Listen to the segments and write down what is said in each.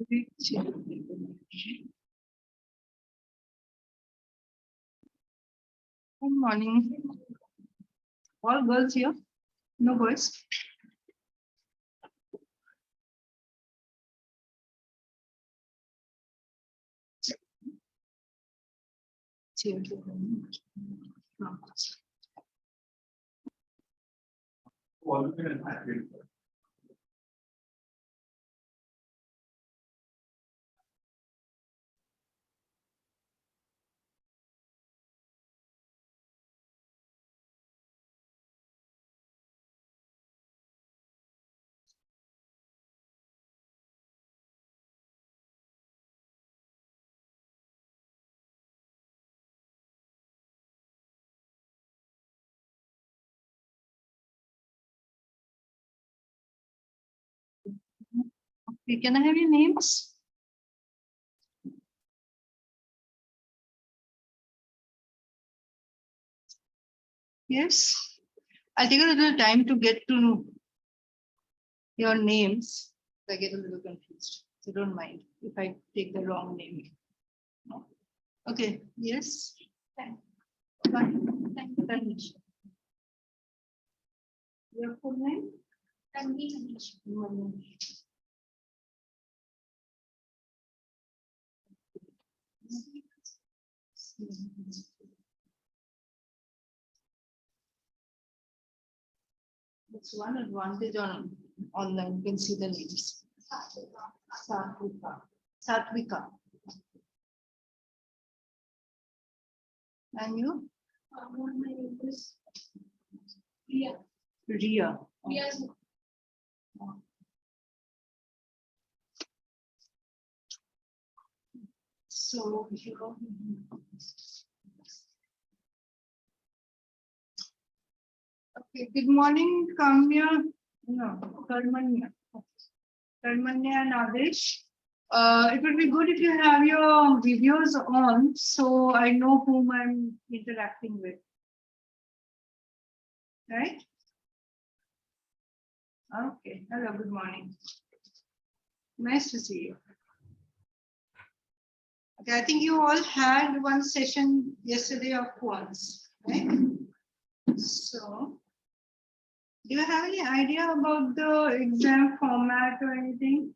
Good morning. All girls here? No boys? Okay, can I have your names? Yes. I'll take a little time to get to know your names. I get a little confused. So don't mind if I take the wrong name. No. Okay, yes. Thank you. Your full name? That's one advantage on online. You can see the names. Satvika. Satvika. And you? My name is Ria. Ria. Yes. So, okay, good morning, Kamya. No, Karmanya. Karmanya and Adesh. It would be good if you have your videos on so I know whom I'm interacting with. Right? Okay. Hello, good morning. Nice to see you. Okay, I think you all had one session yesterday of quants, right? So, do you have any idea about the exam format or anything?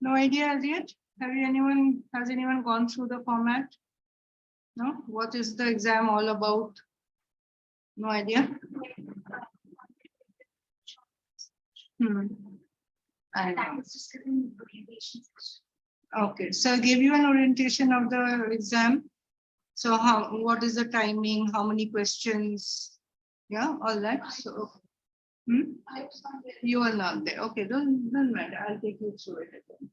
No idea as yet? Has anyone gone through the format? No? What is the exam all about? No idea? Okay, so I gave you an orientation of the exam. So what is the timing? How many questions? Yeah, all that. So you are not there. Okay, don't matter. I'll take you through it again.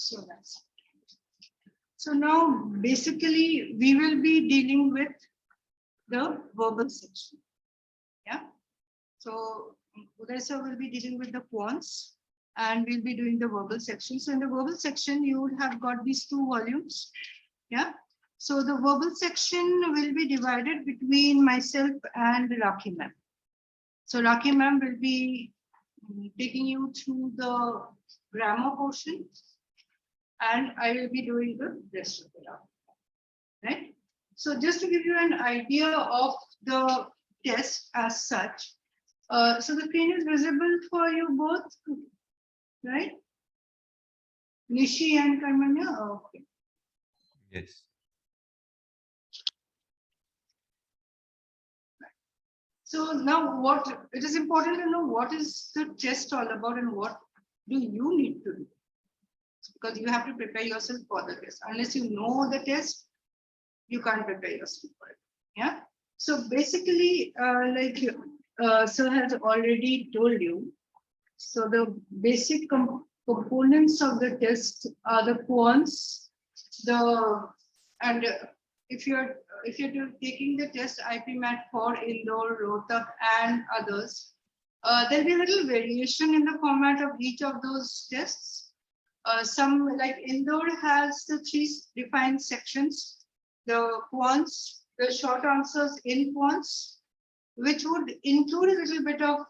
So that's so now basically we will be dealing with the verbal section. Yeah. So Uday sir will be dealing with the quants and we'll be doing the verbal section. So in the verbal section, you would have got these two volumes. Yeah. So the verbal section will be divided between myself and Rakhi ma'am. So Rakhi ma'am will be taking you through the grammar portion, and I will be doing the rest of it out. Right? So just to give you an idea of the test as such, so the screen is visible for you both, right? Nishi and Karmanya? Okay. Yes. So now what, it is important to know what is the test all about and what do you need to do? Because you have to prepare yourself for the test. Unless you know the test, you can't prepare yourself for it. Yeah. So basically, Sir has already told you. So the basic components of the test are the quants, if you're taking the test IPM for Indore, Rota, and others, there'll be a little variation in the format of each of those tests. Some like Indore has the 3 defined sections: the quants, the short answers in quants, which would include a little bit of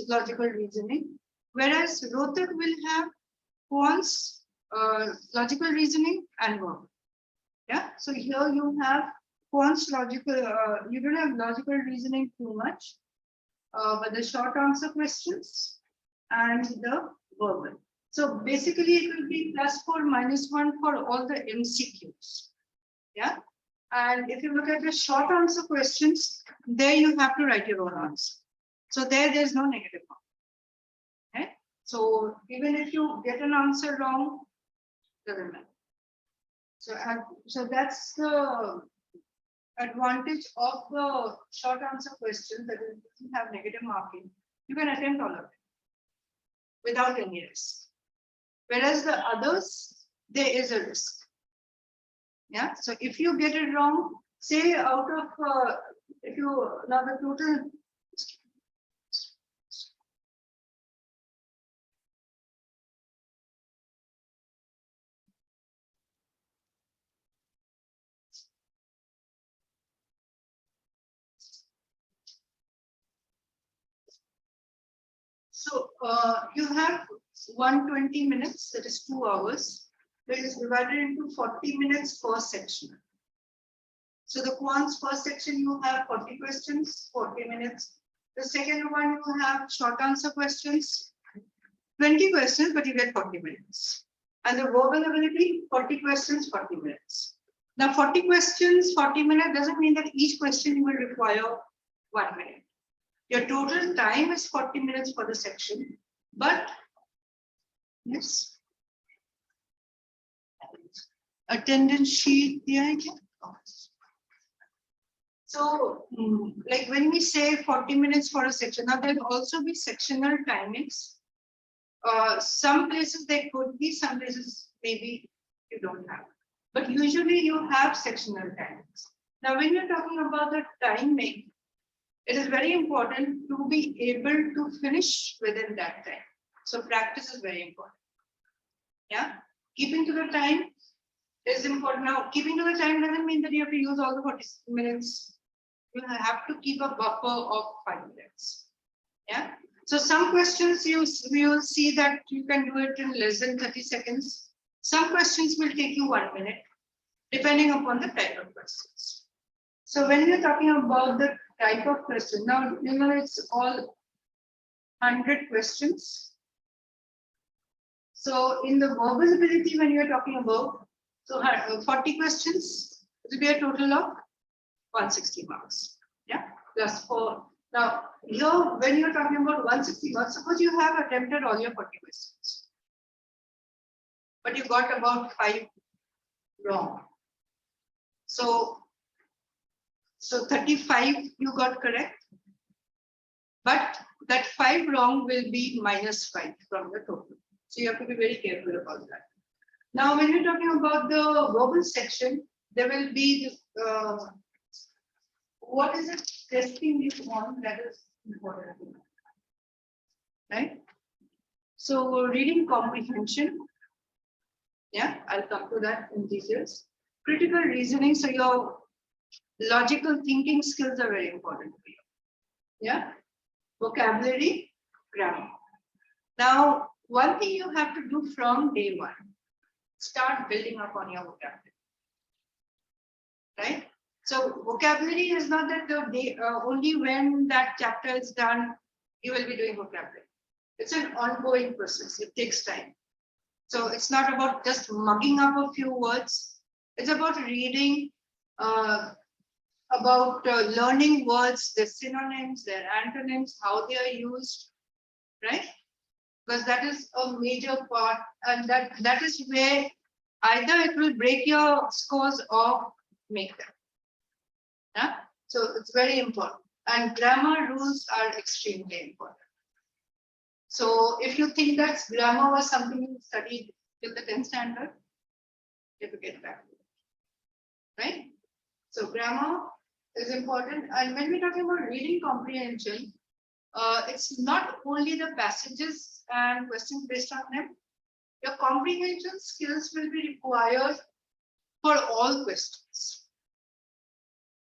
logical reasoning, whereas Rotak will have quants, logical reasoning, and verb. Yeah, so here you have quants logical, you don't have logical reasoning too much, but the short answer questions and the verbal. So basically it will be +4 -1 for all the MCQs. Yeah. And if you look at the short answer questions, there you have to write your own answer. So there's no negative mark. Okay? So even if you get an answer wrong, doesn't matter. So that's the advantage of the short answer question, that it doesn't have negative marking. You can attempt all of it without any risk. Whereas the others, there is a risk. Yeah. So if you get it wrong, say out of if you now the total. So you have 120 minutes, that is 2 hours. That is divided into 40 minutes per section. So the quants first section, you have 40 questions, 40 minutes. The second one, you have short answer questions, 20 questions, but you get 40 minutes. And the verbal ability, 40 questions, 40 minutes. Now 40 questions, 40 minutes doesn't mean that each question you will require 1 minute. Your total time is 40 minutes for the section, but yes. Attendance sheet, yeah, so like when we say 40 minutes for a section, now there will also be sectional timings. Some places there could be, some places maybe you don't have, but usually you have sectional timings. Now when you're talking about the timing, it is very important to be able to finish within that time. So practice is very important. Yeah, keeping to the time is important. Now, keeping to the time doesn't mean that you have to use all the 40 minutes. You have to keep a buffer of 5 minutes. Yeah. So some questions you will see that you can do it in less than 30 seconds. Some questions will take you 1 minute, depending upon the type of questions. So when you're talking about the type of question, now you know it's all 100 questions. So in the verbal ability, when you're talking about 40 questions, it will be a total of 160 marks. Yeah, plus 4. Now, here, when you're talking about 160 marks, suppose you have attempted all your 40 questions, but you got about 5 wrong. So 35 you got correct, but that 5 wrong will be -5 from the total. So you have to be very careful about that. Now, when you're talking about the verbal section, there will be what is it testing you on, that is important, right? So reading comprehension, yeah, I'll come to that in details. Critical reasoning, so your logical thinking skills are very important for you. Yeah. vocabulary, grammar. Now, one thing you have to do from day one, start building up on your vocabulary, right? So vocabulary is not that the day, only when that chapter is done, you will be doing vocabulary. It's an ongoing process. It takes time. So it's not about just mugging up a few words. It's about reading, about learning words, their synonyms, their antonyms, how they are used, right? Because that is a major part, and that is where either it will break your scores or make them. Yeah? So it's very important. And grammar rules are extremely important. So if you think that grammar was something you studied till the 10th standard, you have to get back to it. Right? So grammar is important. And when we're talking about reading comprehension, it's not only the passages and questions based on them. Your comprehension skills will be required for all questions,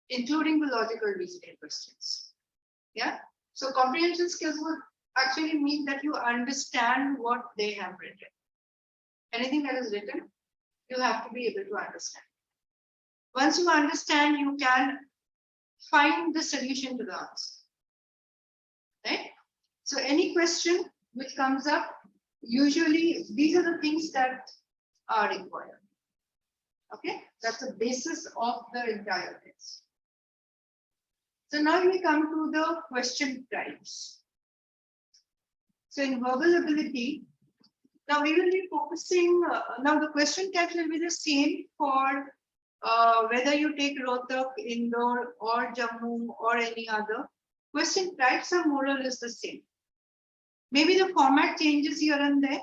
including the logical reasoning questions. Yeah. So comprehension skills would actually mean that you understand what they have written. Anything that is written, you have to be able to understand. Once you understand, you can find the solution to the answer. Right? So any question which comes up, usually these are the things that are required. Okay, that's the basis of the entire test. So now we come to the question types. So in verbal ability, now we will be focusing, now the question types will be the same for whether you take Rota, Indore or Jammu or any other. Question types are more or less the same. Maybe the format changes here and there,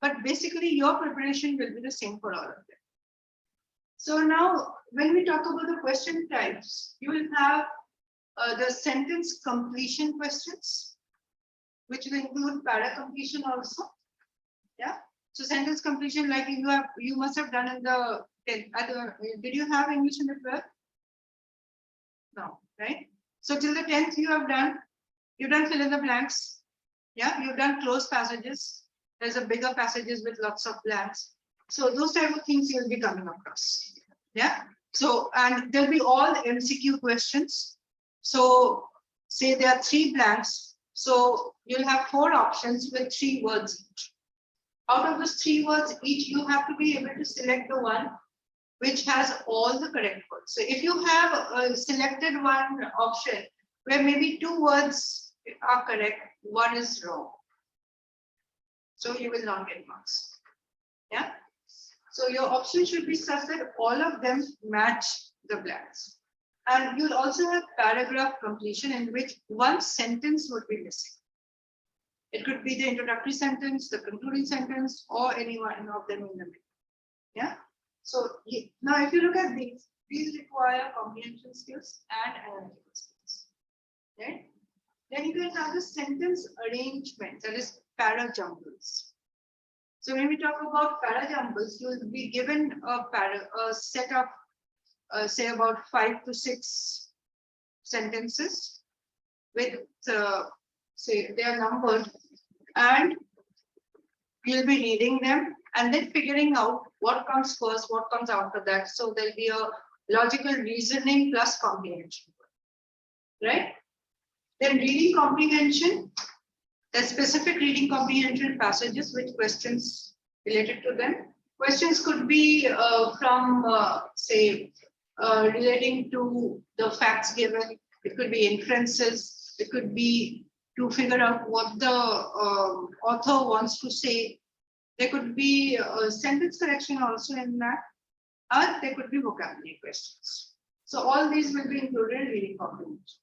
but basically your preparation will be the same for all of them. So now when we talk about the question types, you will have the sentence completion questions, which will include para completion also. Yeah. So sentence completion, like you must have done in the 10th. Did you have English in the 12th? No, right? So till the 10th you've done fill in the blanks. Yeah, you've done closed passages. There's a bigger passages with lots of blanks. So those type of things you'll be coming across. Yeah. So, and there'll be all MCQ questions. So say there are 3 blanks. So you'll have 4 options with 3 words each. Out of those 3 words each, you have to be able to select the one which has all the correct words. So if you have selected one option where maybe 2 words are correct, 1 is wrong, so you will not get marks. Yeah. So your option should be such that all of them match the blanks. And you'll also have paragraph completion in which 1 sentence would be missing. It could be the introductory sentence, the concluding sentence, or any one of them in the middle. Yeah. So now if you look at these require comprehension skills and analytical skills. Right? Then you can have the sentence arrangement, that is para jumbles. So when we talk about para jumbles, you will be given a set of say about 5 to 6 sentences with say they are numbered, and you'll be reading them and then figuring out what comes first, what comes after that. So there'll be a logical reasoning plus comprehension, right? Then reading comprehension, there's specific reading comprehension passages with questions related to them. Questions could be from say relating to the facts given. It could be inferences. It could be to figure out what the author wants to say. There could be sentence correction also in that, and there could be vocabulary questions. So all these will be included in reading comprehension.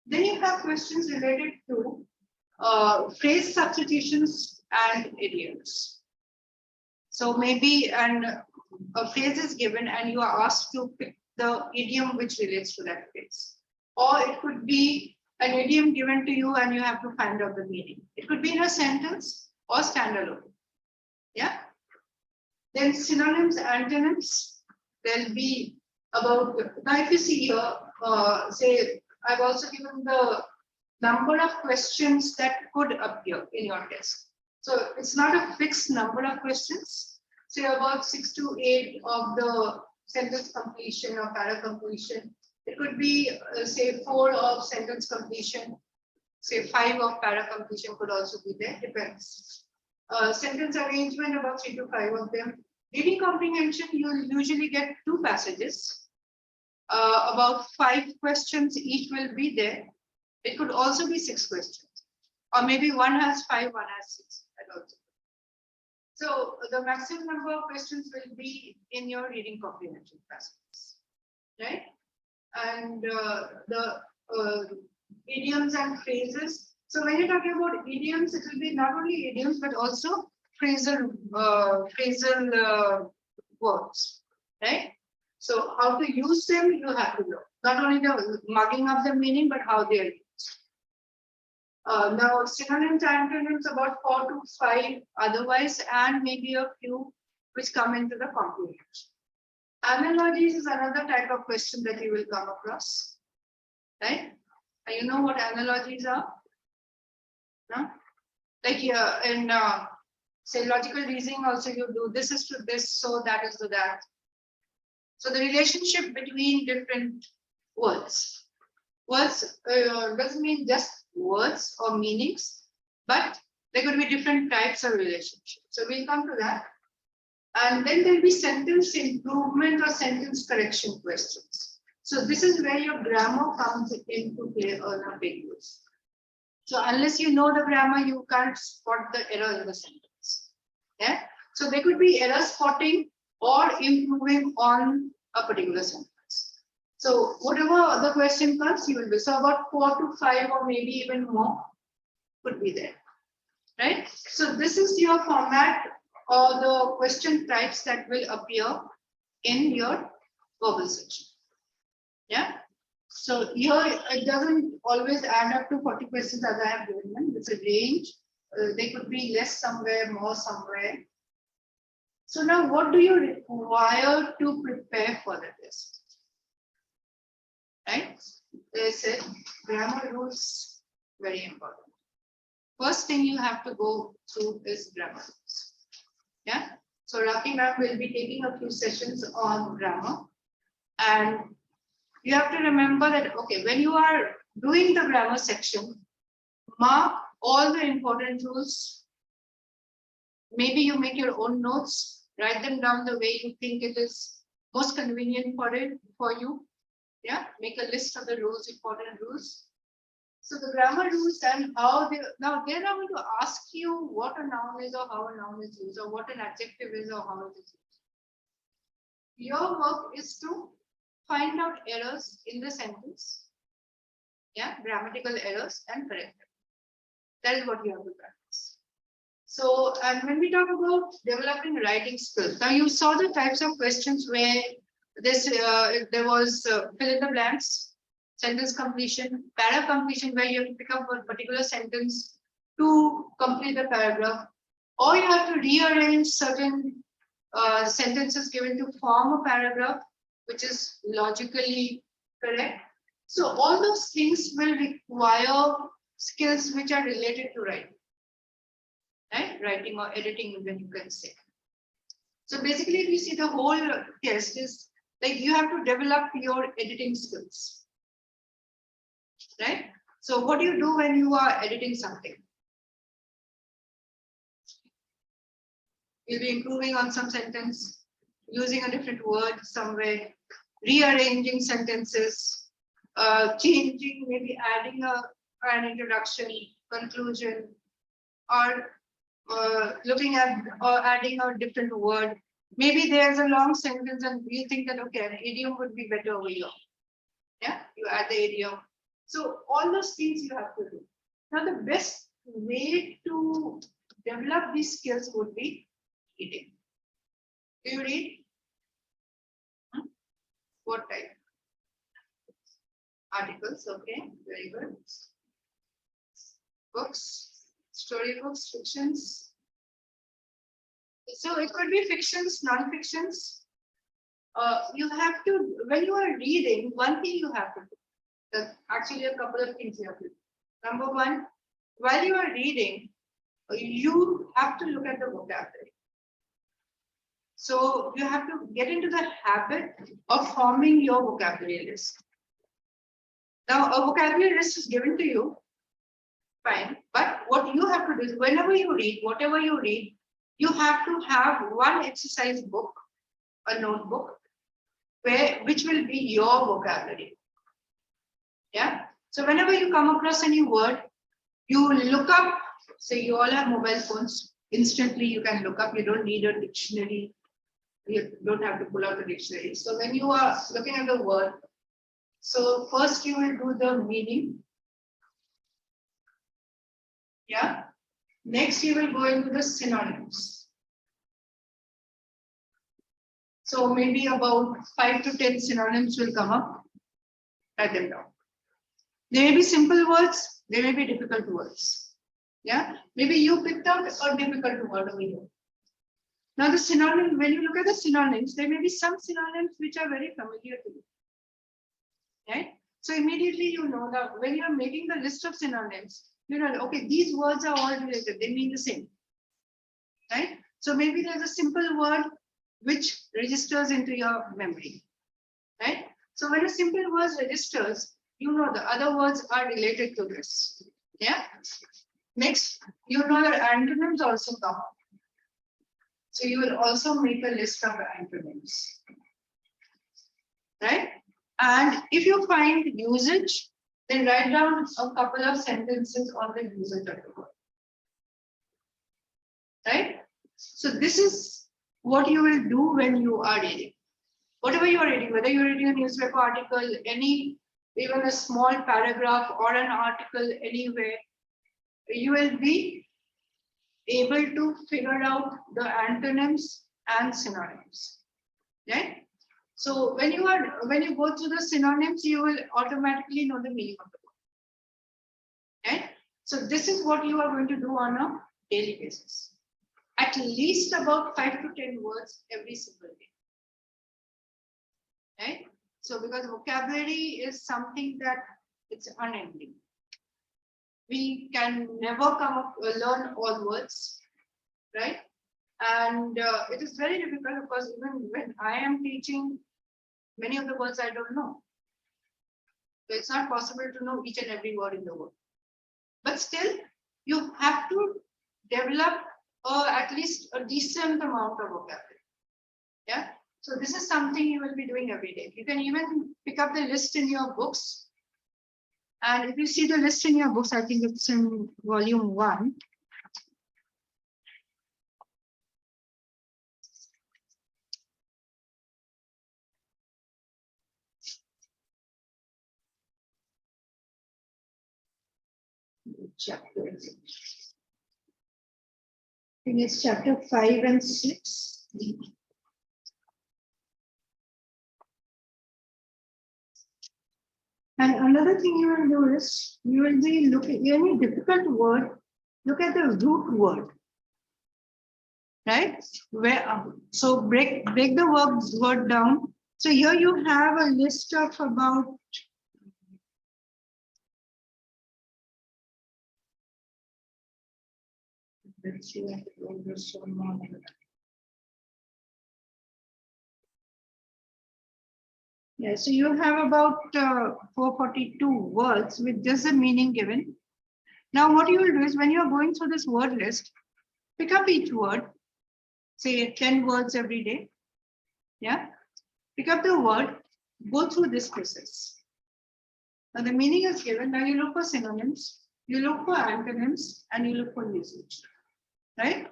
Then you have questions related to phrase substitutions and idioms. So maybe a phrase is given and you are asked to pick the idiom which relates to that phrase. Or it could be an idiom given to you and you have to find out the meaning. It could be in a sentence or standalone. Yeah. Then synonyms, antonyms, there'll be about, now if you see here, say I've also given the number of questions that could appear in your test. So it's not a fixed number of questions. Say about 6 to 8 of the sentence completion or para completion. It could be say 4 of sentence completion. Say 5 of para completion could also be there. Depends. Sentence arrangement about 3 to 5 of them. Reading comprehension, you usually get 2 passages. About 5 questions each will be there. It could also be 6 questions, or maybe one has 5, one has 6. That also. So the maximum number of questions will be in your reading comprehension passages, right? And the idioms and phrases. So when you're talking about idioms, it will be not only idioms but also phrasal words, right? So how to use them, you have to know. Not only the mugging of the meaning, but how they are used. Now, synonyms and antonyms about 4 to 5 otherwise, and maybe a few which come into the comprehension. Analogies is another type of question that you will come across, right? And you know what analogies are? No? Like here in say logical reasoning also you do this is to this, so that is to that. So the relationship between different words. Words doesn't mean just words or meanings, but there could be different types of relationships. So we'll come to that. And then there'll be sentence improvement or sentence correction questions. So this is where your grammar comes into play on a big way. So unless you know the grammar, you can't spot the error in the sentence. Yeah. So there could be error spotting or improving on a particular sentence. So whatever the question comes, you will be. So about 4 to 5 or maybe even more could be there, right? So this is your format or the question types that will appear in your verbal section. Yeah. So here it doesn't always add up to 40 questions as I have given them. It's a range. They could be less somewhere, more somewhere. So now what do you require to prepare for the test? Right? They said grammar rules, very important. First thing you have to go through is grammar rules. Yeah. So Raki ma'am will be taking a few sessions on grammar, and you have to remember that okay, when you are doing the grammar section, mark all the important rules. Maybe you make your own notes, write them down the way you think it is most convenient for you. Yeah, make a list of the rules, important rules. So the grammar rules and how they now they're not going to ask you what a noun is or how a noun is used or what an adjective is or how it is used. Your work is to find out errors in the sentence. Yeah, grammatical errors and correct them. That is what you have to practice. So, and when we talk about developing writing skills, now you saw the types of questions where this there was fill in the blanks, sentence completion, para completion, where you have to pick up a particular sentence to complete the paragraph, or you have to rearrange certain sentences given to form a paragraph, which is logically correct. So all those things will require skills which are related to writing, right? Writing or editing, even you can say. So basically, if you see the whole test is like you have to develop your editing skills, right? So what do you do when you are editing something? You'll be improving on some sentence, using a different word somewhere, rearranging sentences, changing, maybe adding an introduction, conclusion, or looking at or adding a different word. Maybe there's a long sentence and you think that, okay, an idiom would be better over here. Yeah, you add the idiom. So all those things you have to do. Now, the best way to develop these skills would be reading. Do you read? What type? Articles, okay, very good. Books, storybooks, fictions. So it could be fictions, non-fictions. You have to, when you are reading, one thing you have to do, actually a couple of things you have to do. Number one, while you are reading, you have to look at the vocabulary. So you have to get into the habit of forming your vocabulary list. Now, a vocabulary list is given to you, fine. But what you have to do is whenever you read, whatever you read, you have to have one exercise book, a notebook, which will be your vocabulary. Yeah. So whenever you come across a new word, you look up, say you all have mobile phones, instantly you can look up, you don't need a dictionary, you don't have to pull out the dictionary. So when you are looking at the word, so first you will do the meaning. Yeah. Next you will go into the synonyms. So maybe about 5 to 10 synonyms will come up. Write them down. There may be simple words, there may be difficult words. Yeah, maybe you picked out a difficult word over here. Now the synonym, when you look at the synonyms, there may be some synonyms which are very familiar to you. Right? So immediately you know that when you're making the list of synonyms, you know, okay, these words are all related, they mean the same. Right? So maybe there's a simple word which registers into your memory. Right? So when a simple word registers, you know the other words are related to this. Yeah. Next, you know that antonyms also come up. So you will also make a list of antonyms. Right? And if you find usage, then write down a couple of sentences on the usage of the word. Right? So this is what you will do when you are reading. Whatever you are reading, whether you're reading a newspaper article, even a small paragraph or an article anywhere, you will be able to figure out the antonyms and synonyms. Right? So when you go through the synonyms, you will automatically know the meaning of the word. Right? So this is what you are going to do on a daily basis. At least about 5 to 10 words every single day. Right? So because vocabulary is something that it's unending. We can never learn all words, right? And it is very difficult because even when I am teaching, many of the words I don't know. So it's not possible to know each and every word in the word. But still, you have to develop at least a decent amount of vocabulary. Yeah. So this is something you will be doing every day. You can even pick up the list in your books. And if you see the list in your books, I think it's in volume 1. Chapter. I think it's chapter 5 and 6. And another thing you will do is you will be looking at any difficult word, look at the root word. Right? So break the word down. So here you have a list of about let's see, yeah, so you have about 442 words with just a meaning given. Now what you will do is when you are going through this word list, pick up each word, say 10 words every day. Yeah, pick up the word, go through this process. Now the meaning is given, now you look for synonyms, you look for antonyms, and you look for usage. Right?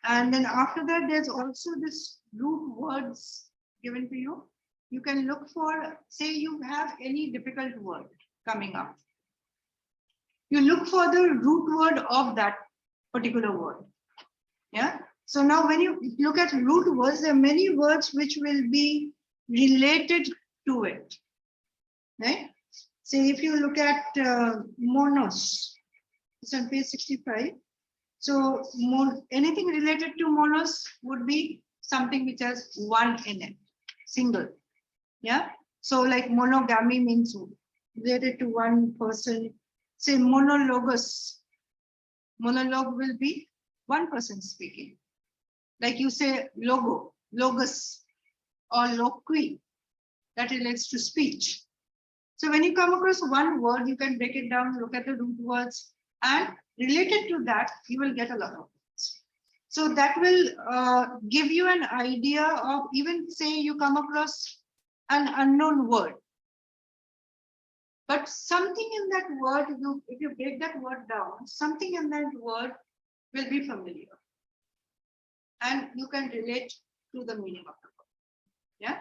And then after that, there's also this root words given to you. You can look for, say you have any difficult word coming up. You look for the root word of that particular word. Yeah. So now when you look at root words, there are many words which will be related to it. Right? Say if you look at monos, it's on page 65. So anything related to monos would be something which has one in it, single. Yeah. So like monogamy means related to one person. say monologous. Monologue will be one person speaking. Like you say logo, logos, or loqui, that relates to speech. So when you come across one word, you can break it down, look at the root words, and related to that, you will get a lot of words. So that will give you an idea of, even say you come across an unknown word, but something in that word, if you break that word down, something in that word will be familiar, and you can relate to the meaning of the word. Yeah.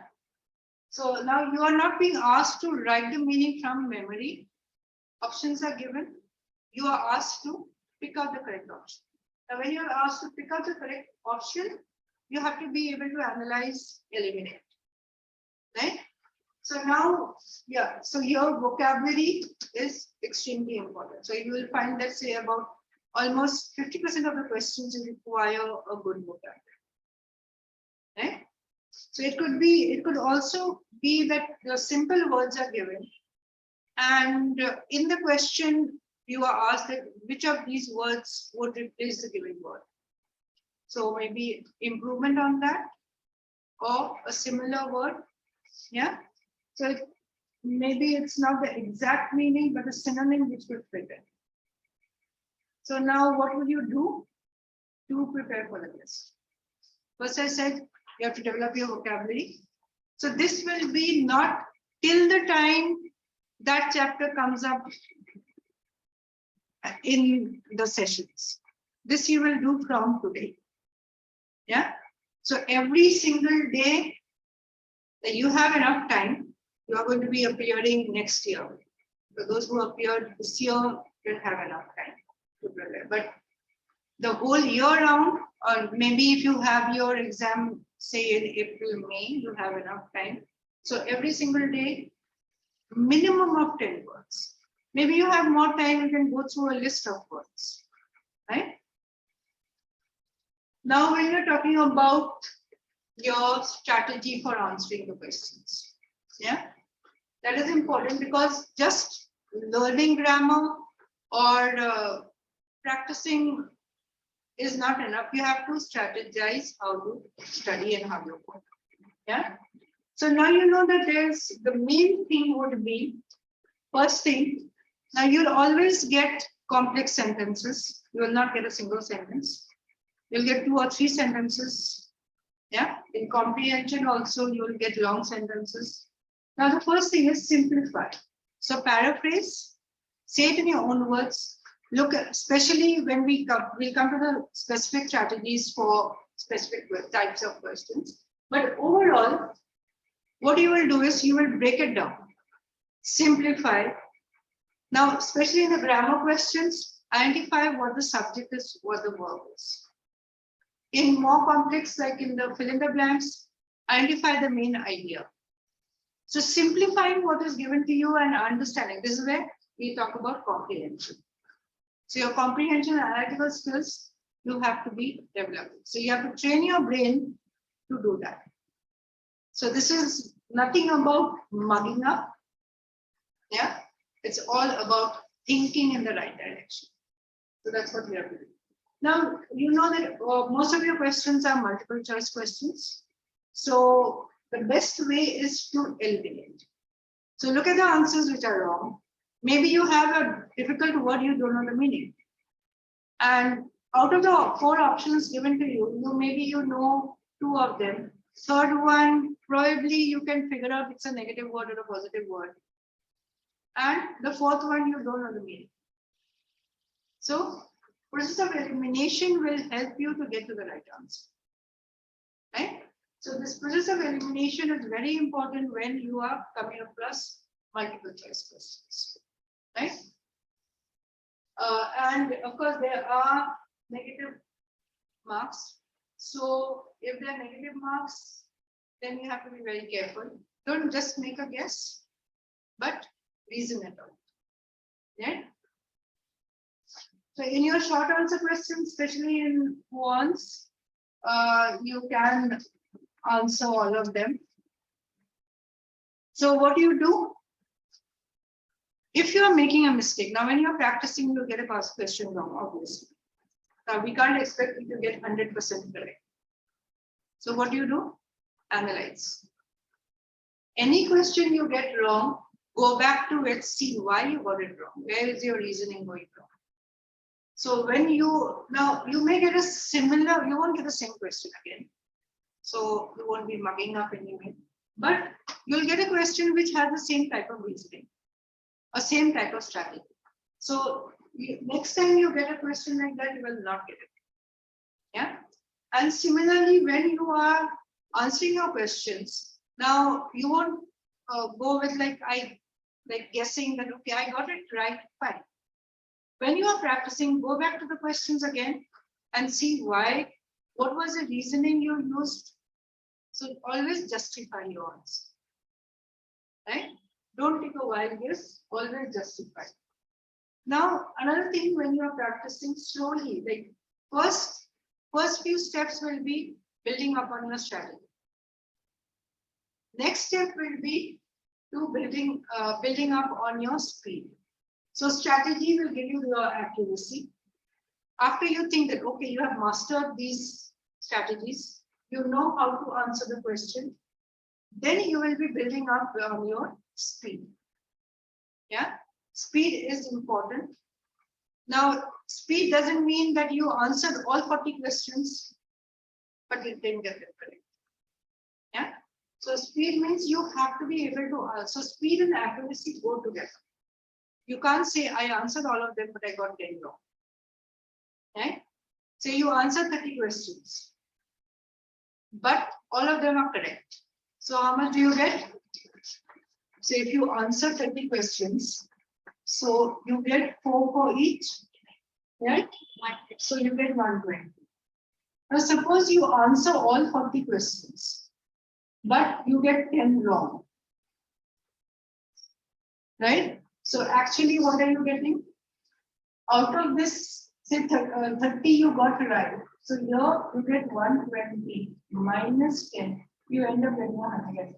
So now you are not being asked to write the meaning from memory. Options are given. You are asked to pick out the correct option. Now, when you are asked to pick out the correct option, you have to be able to analyze, eliminate. Right? So now, yeah, so your vocabulary is extremely important. So you will find that, say, about almost 50% of the questions require a good vocabulary. Right? So it could also be that the simple words are given, and in the question you are asked that which of these words would replace the given word. So maybe improvement on that, or a similar word. Yeah. So maybe it's not the exact meaning, but a synonym which would fit it. So now what would you do to prepare for the test? First, I said you have to develop your vocabulary. So this will be not till the time that chapter comes up in the sessions. This you will do from today. Yeah. So every single day that you have enough time, you are going to be appearing next year. For those who appeared this year, will have enough time to prepare. But the whole year round, or maybe if you have your exam, say in April, May, you have enough time. So every single day, minimum of 10 words. Maybe you have more time, you can go through a list of words, right? Now, when you're talking about your strategy for answering the questions, yeah, that is important, because just learning grammar or practicing is not enough. You have to strategize how to study and how to work. Yeah. So now you know that there's the main thing would be, first thing, now you'll always get complex sentences. You will not get a single sentence. You'll get 2 or 3 sentences. Yeah. In comprehension also, you will get long sentences. Now the first thing is simplify. So paraphrase, say it in your own words. Look at, especially when we'll come to the specific strategies for specific types of questions. But overall, what you will do is you will break it down, simplify. Now, especially in the grammar questions, identify what the subject is, what the verb is. In more complex, like in the fill in the blanks, identify the main idea. So simplifying what is given to you and understanding. This is where we talk about comprehension. So your comprehension and analytical skills, you have to be developed. So you have to train your brain to do that. So this is nothing about mugging up. Yeah, it's all about thinking in the right direction. So that's what we have to do. Now, you know that most of your questions are multiple choice questions. So the best way is to eliminate. So look at the answers which are wrong. Maybe you have a difficult word, you don't know the meaning. And out of the 4 options given to you, maybe you know 2 of them. Third one, probably you can figure out it's a negative word or a positive word. And the 4th one, you don't know the meaning. So process of elimination will help you to get to the right answer. Right? So this process of elimination is very important when you are coming across multiple choice questions. Right? And of course, there are negative marks. So if there are negative marks, then you have to be very careful. Don't just make a guess, but reason it out. Yeah. So in your short answer questions, especially in ones, you can answer all of them. So what do? if you are making a mistake, now when you're practicing, you'll get a question wrong, obviously. Now we can't expect you to get 100% correct. So what do? Analyze. Any question you get wrong, go back to it, see why you got it wrong. Where is your reasoning going wrong? So when you may get a similar, you won't get the same question again. So you won't be mugging up anyway. But you'll get a question which has the same type of reasoning, or same type of strategy. So next time you get a question like that, you will not get it. Yeah. And similarly, when you are answering your questions, now you won't go with like guessing that, okay, I got it right, fine. When you are practicing, go back to the questions again and see why, what was the reasoning you used. So always justify your answer, right? Don't take a wild guess, always justify. Now, another thing when you are practicing slowly, like first few steps will be building up on your strategy. Next step will be to building up on your speed. So strategy will give you your accuracy. After you think that, okay, you have mastered these strategies, you know how to answer the question, then you will be building up on your speed. Yeah, speed is important. Now, speed doesn't mean that you answered all 40 questions, but you didn't get it correct. Yeah, so speed means you have to be able to answer. So speed and accuracy go together. You can't say, I answered all of them, but I got 10 wrong. Right? Say you answered 30 questions, but all of them are correct. So how much do you get? So if you answer 30 questions, so you get 4 for each, right? So you get 120. Now suppose you answer all 40 questions, but you get 10 wrong. Right? So actually, what are you getting? Out of this, say 30 you got right. So here you get 120 minus 10. You end up getting 100.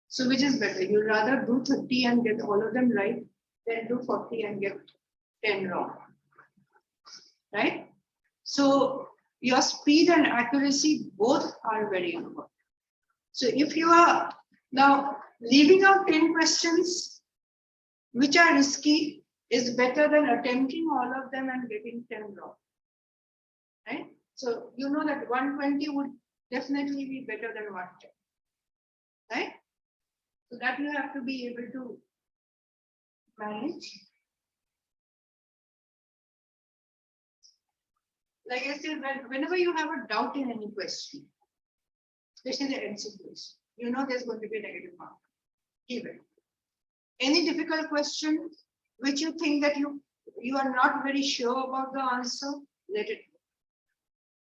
So which is better? You'd rather do 30 and get all of them right than do 40 and get 10 wrong. Right? So your speed and accuracy both are very important. So if you are now leaving out 10 questions, which are risky, is better than attempting all of them and getting 10 wrong. Right? So you know that 120 would definitely be better than 110. Right? So that you have to be able to manage. Like I said, whenever you have a doubt in any question, especially the MCQs, you know there's going to be a negative mark. Keep it. Any difficult question which you think that you are not very sure about the answer, let it go.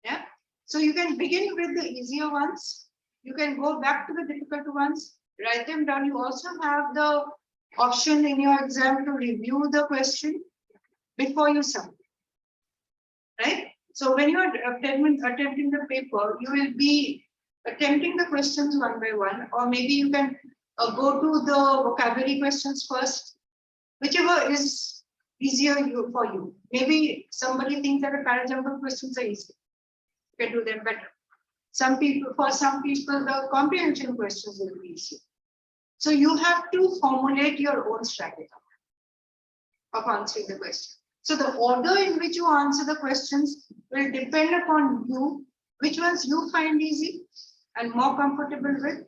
Yeah. So you can begin with the easier ones. You can go back to the difficult ones, write them down. You also have the option in your exam to review the question before you submit. Right? So when you are attempting the paper, you will be attempting the questions one by one, or maybe you can go to the vocabulary questions first, whichever is easier for you. Maybe somebody thinks that the parajumble questions are easy. You can do them better. For some people, the comprehension questions will be easy. So you have to formulate your own strategy of answering the question. So the order in which you answer the questions will depend upon you, which ones you find easy and more comfortable with,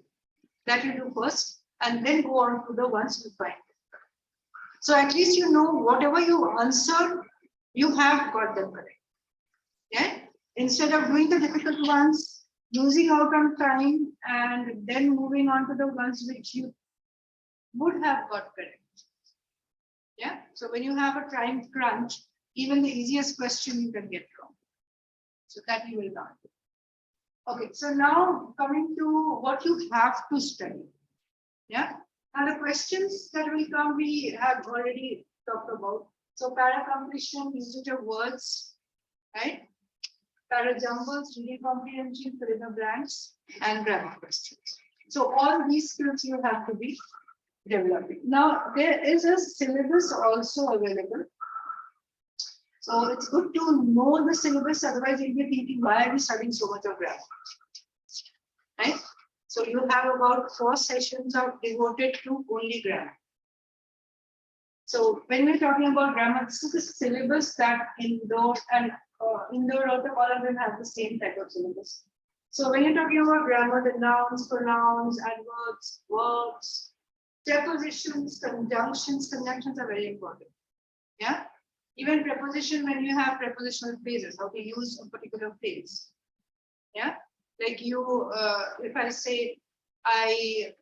that you do first, and then go on to the ones you find. So at least you know whatever you answered, you have got them correct. Yeah? Instead of doing the difficult ones, losing out on time, and then moving on to the ones which you would have got correct. Yeah. So when you have a time crunch, even the easiest question you can get wrong. So that you will not do. Okay. So now coming to what you have to study. Yeah. Now the questions that will come, we have already talked about. So para-completion, usage of words, right? Para-jumbles, reading comprehension, fill in the blanks, and grammar questions. So all these skills you have to be developing. Now, there is a syllabus also available. So it's good to know the syllabus, otherwise you'll be thinking, why are we studying so much of grammar? Right? So you have about 4 sessions are devoted to only grammar. So when we're talking about grammar, this is the syllabus that indoor and indoor Rota, all of them have the same type of syllabus. So when you're talking about grammar, the nouns, pronouns, adverbs, verbs, prepositions, conjunctions are very important. Yeah. Even preposition, when you have prepositional phrases, how to use a particular phrase. Yeah. Like you, if I say, I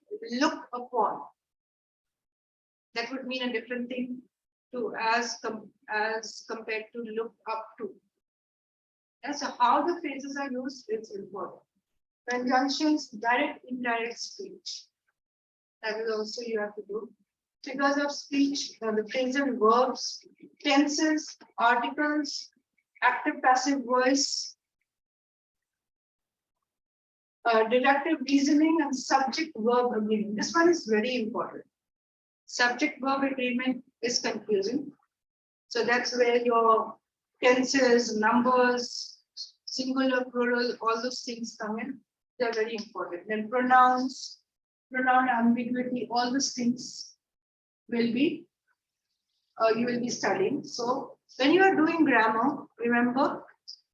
look upon, that would mean a different thing to as compared to look up to. Yeah, so how the phrases are used is important. Conjunctions, direct, indirect speech. That is also you have to do. Figures of speech, the phrasal verbs, tenses, articles, active passive voice, deductive reasoning, and subject verb agreement. This one is very important. Subject verb agreement is confusing. So that's where your tenses, numbers, singular, plural, all those things come in. They're very important. Then pronouns, pronoun ambiguity, all those things will be you will be studying. So when you are doing grammar, remember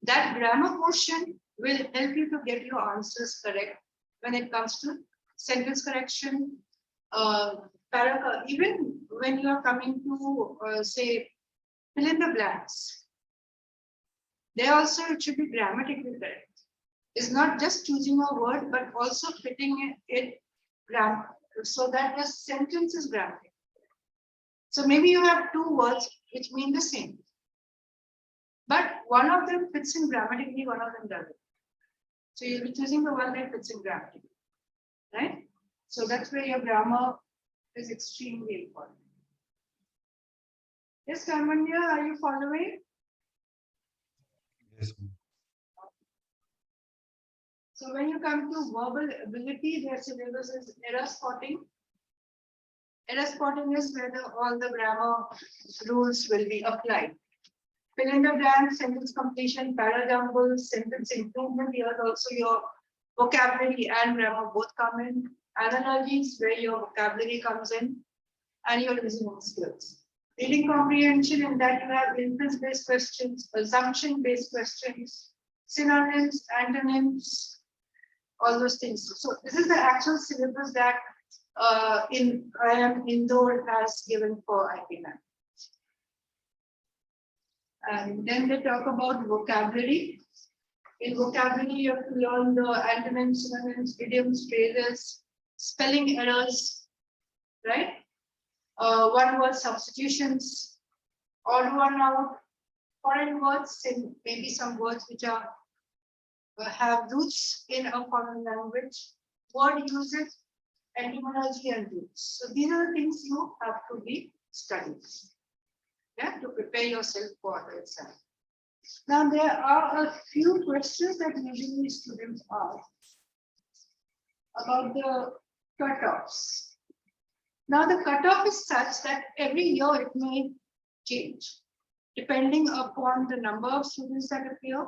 that grammar portion will help you to get your answers correct when it comes to sentence correction, paragraph. Even when you are coming to say fill in the blanks, there also it should be grammatically correct. It's not just choosing a word, but also fitting it grammar so that the sentence is grammatical. So maybe you have 2 words which mean the same, but one of them fits in grammatically, one of them doesn't. So you'll be choosing the one that fits in grammatically, right? So that's where your grammar is extremely important. Yes, Karmanya, are you following? Yes. So when you come to verbal ability, their syllabus is error spotting. Error spotting is where all the grammar rules will be applied. Fill in the blanks, sentence completion, parajumble, sentence improvement. Here also your vocabulary and grammar both come in. Analogies, where your vocabulary comes in, and your listening skills. Reading comprehension, in that you have inference-based questions, assumption-based questions, synonyms, antonyms, all those things. So this is the actual syllabus that IIM Indore has given for IPM. And then they talk about vocabulary. In vocabulary, you have to learn the antonyms, synonyms, idioms, phrases, spelling errors, right? One word substitutions, odd one out, foreign words, and maybe some words which are have roots in a foreign language, word usage, etymology, and roots. So these are the things you have to be studying, yeah, to prepare yourself for the exam. Now there are a few questions that usually students ask about the cutoffs. Now the cutoff is such that every year it may change depending upon the number of students that appear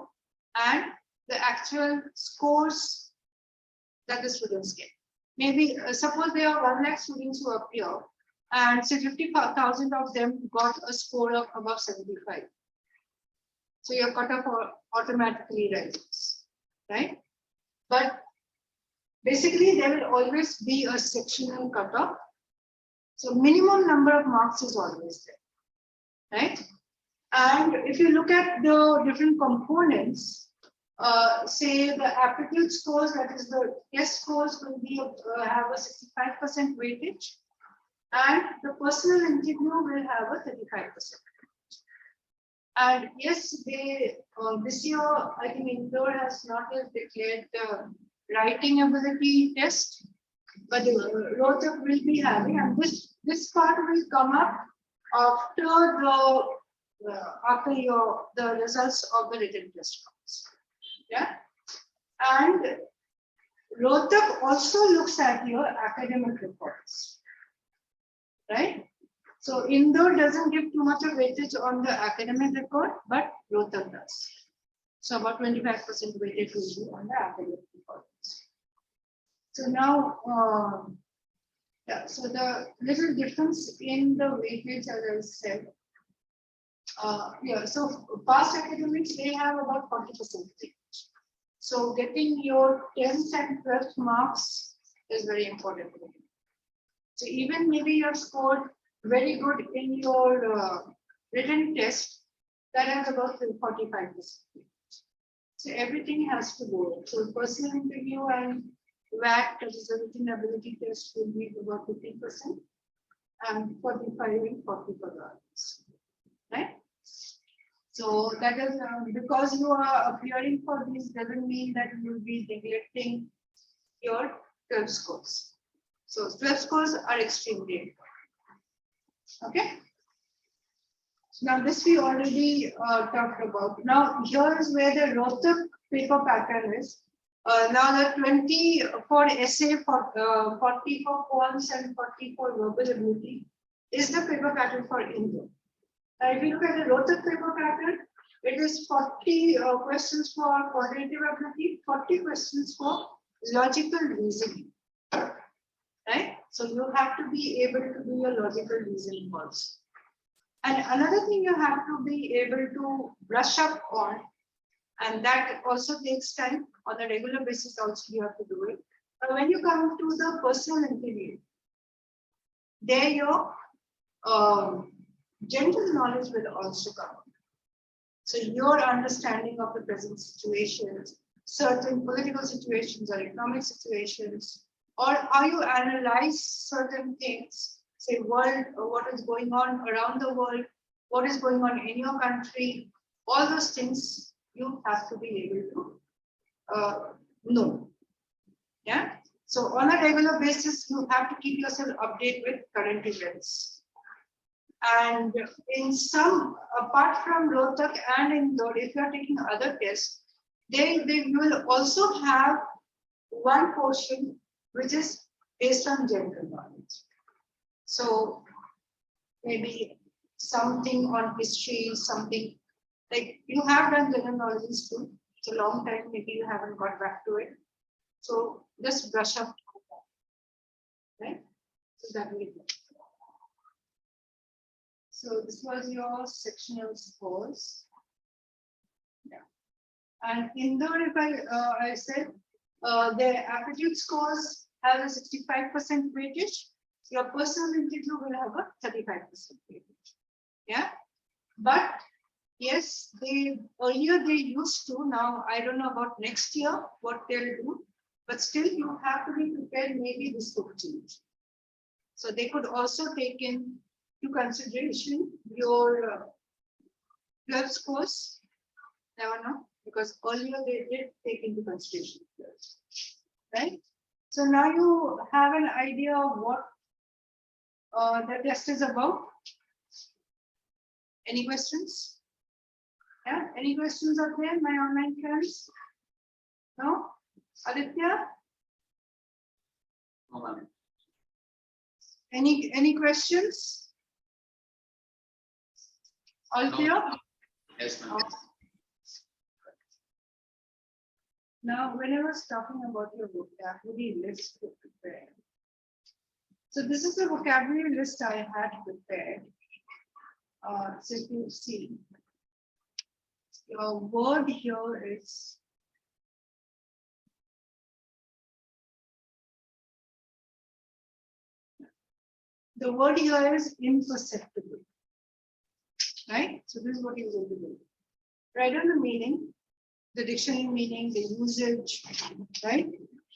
and the actual scores that the students get. Maybe suppose there are 1 lakh students who appear and say 50,000 of them got a score of above 75. So your cutoff automatically rises, right? But basically there will always be a sectional cutoff. So minimum number of marks is always there, right? And if you look at the different components, say the aptitude scores, that is the test scores, will be have a 65% weightage, and the personal interview will have a 35%. And yes, they this year I think Indore has not yet declared the writing ability test, but the Rota will be having, and this part will come up after the results of the written test comes. Yeah, and Rota also looks at your academic reports. right? So Indore doesn't give too much of weightage on the academic record, but Rota does. So about 25% weightage will be on the academic record. So now, yeah, so the little difference in the weightage, as I said, yeah, so past academics, they have about 40%. So getting your 10th and 12th marks is very important. So even maybe you have scored very good in your written test, that has about 45%. So everything has to go. So personal interview and VAT, that is the written ability test, will be about 50%, and 45 and 40 for the others, right? So that is because you are appearing for these doesn't mean that you will be neglecting your 12 scores. So 12 scores are extremely important. Okay. Now this we already talked about. Now here is where the Rota paper pattern is. Now the 20 for essay, for 40 for poems and 40 for verbal ability is the paper pattern for Indore. If you look at the Rota paper pattern, it is 40 questions for quantitative ability, 40 questions for logical reasoning. Right? So you have to be able to do your logical reasoning also. And another thing you have to be able to brush up on, and that also takes time on a regular basis also you have to do it. But when you come to the personal interview, there your general knowledge will also come. So your understanding of the present situations, certain political situations or economic situations, or how you analyze certain things, say world, or what is going on around the world, what is going on in your country, all those things you have to be able to know. Yeah. So on a regular basis, you have to keep yourself updated with current events. And in some, apart from Rohtak and Indore, if you are taking other tests, they will also have one portion which is based on general knowledge. So maybe something on history, something like you have done general knowledge too. It's a long time, maybe you haven't got back to it. So just brush up, right? So that will be good. So this was your sectional scores. Yeah. And Indore, if I said the aptitude scores have a 65% weightage. Your personal interview will have a 35% weightage. Yeah. But yes, earlier they used to. Now I don't know about next year what they'll do. But still, you have to be prepared. Maybe this could change. So they could also take into consideration your 12 scores. Never know, because earlier they did take into consideration 12, right? So now you have an idea of what the test is about. Any questions? Yeah, any questions out there, my online friends? No? Aditya? No, any questions? All clear? yes, ma'am. Now, when I was talking about your vocabulary list to prepare, so this is the vocabulary list I had prepared. So if you see, your word here is the word here is imperceptible, right? So this is what you're going to do. Write on the meaning, the dictionary meaning, the usage, right?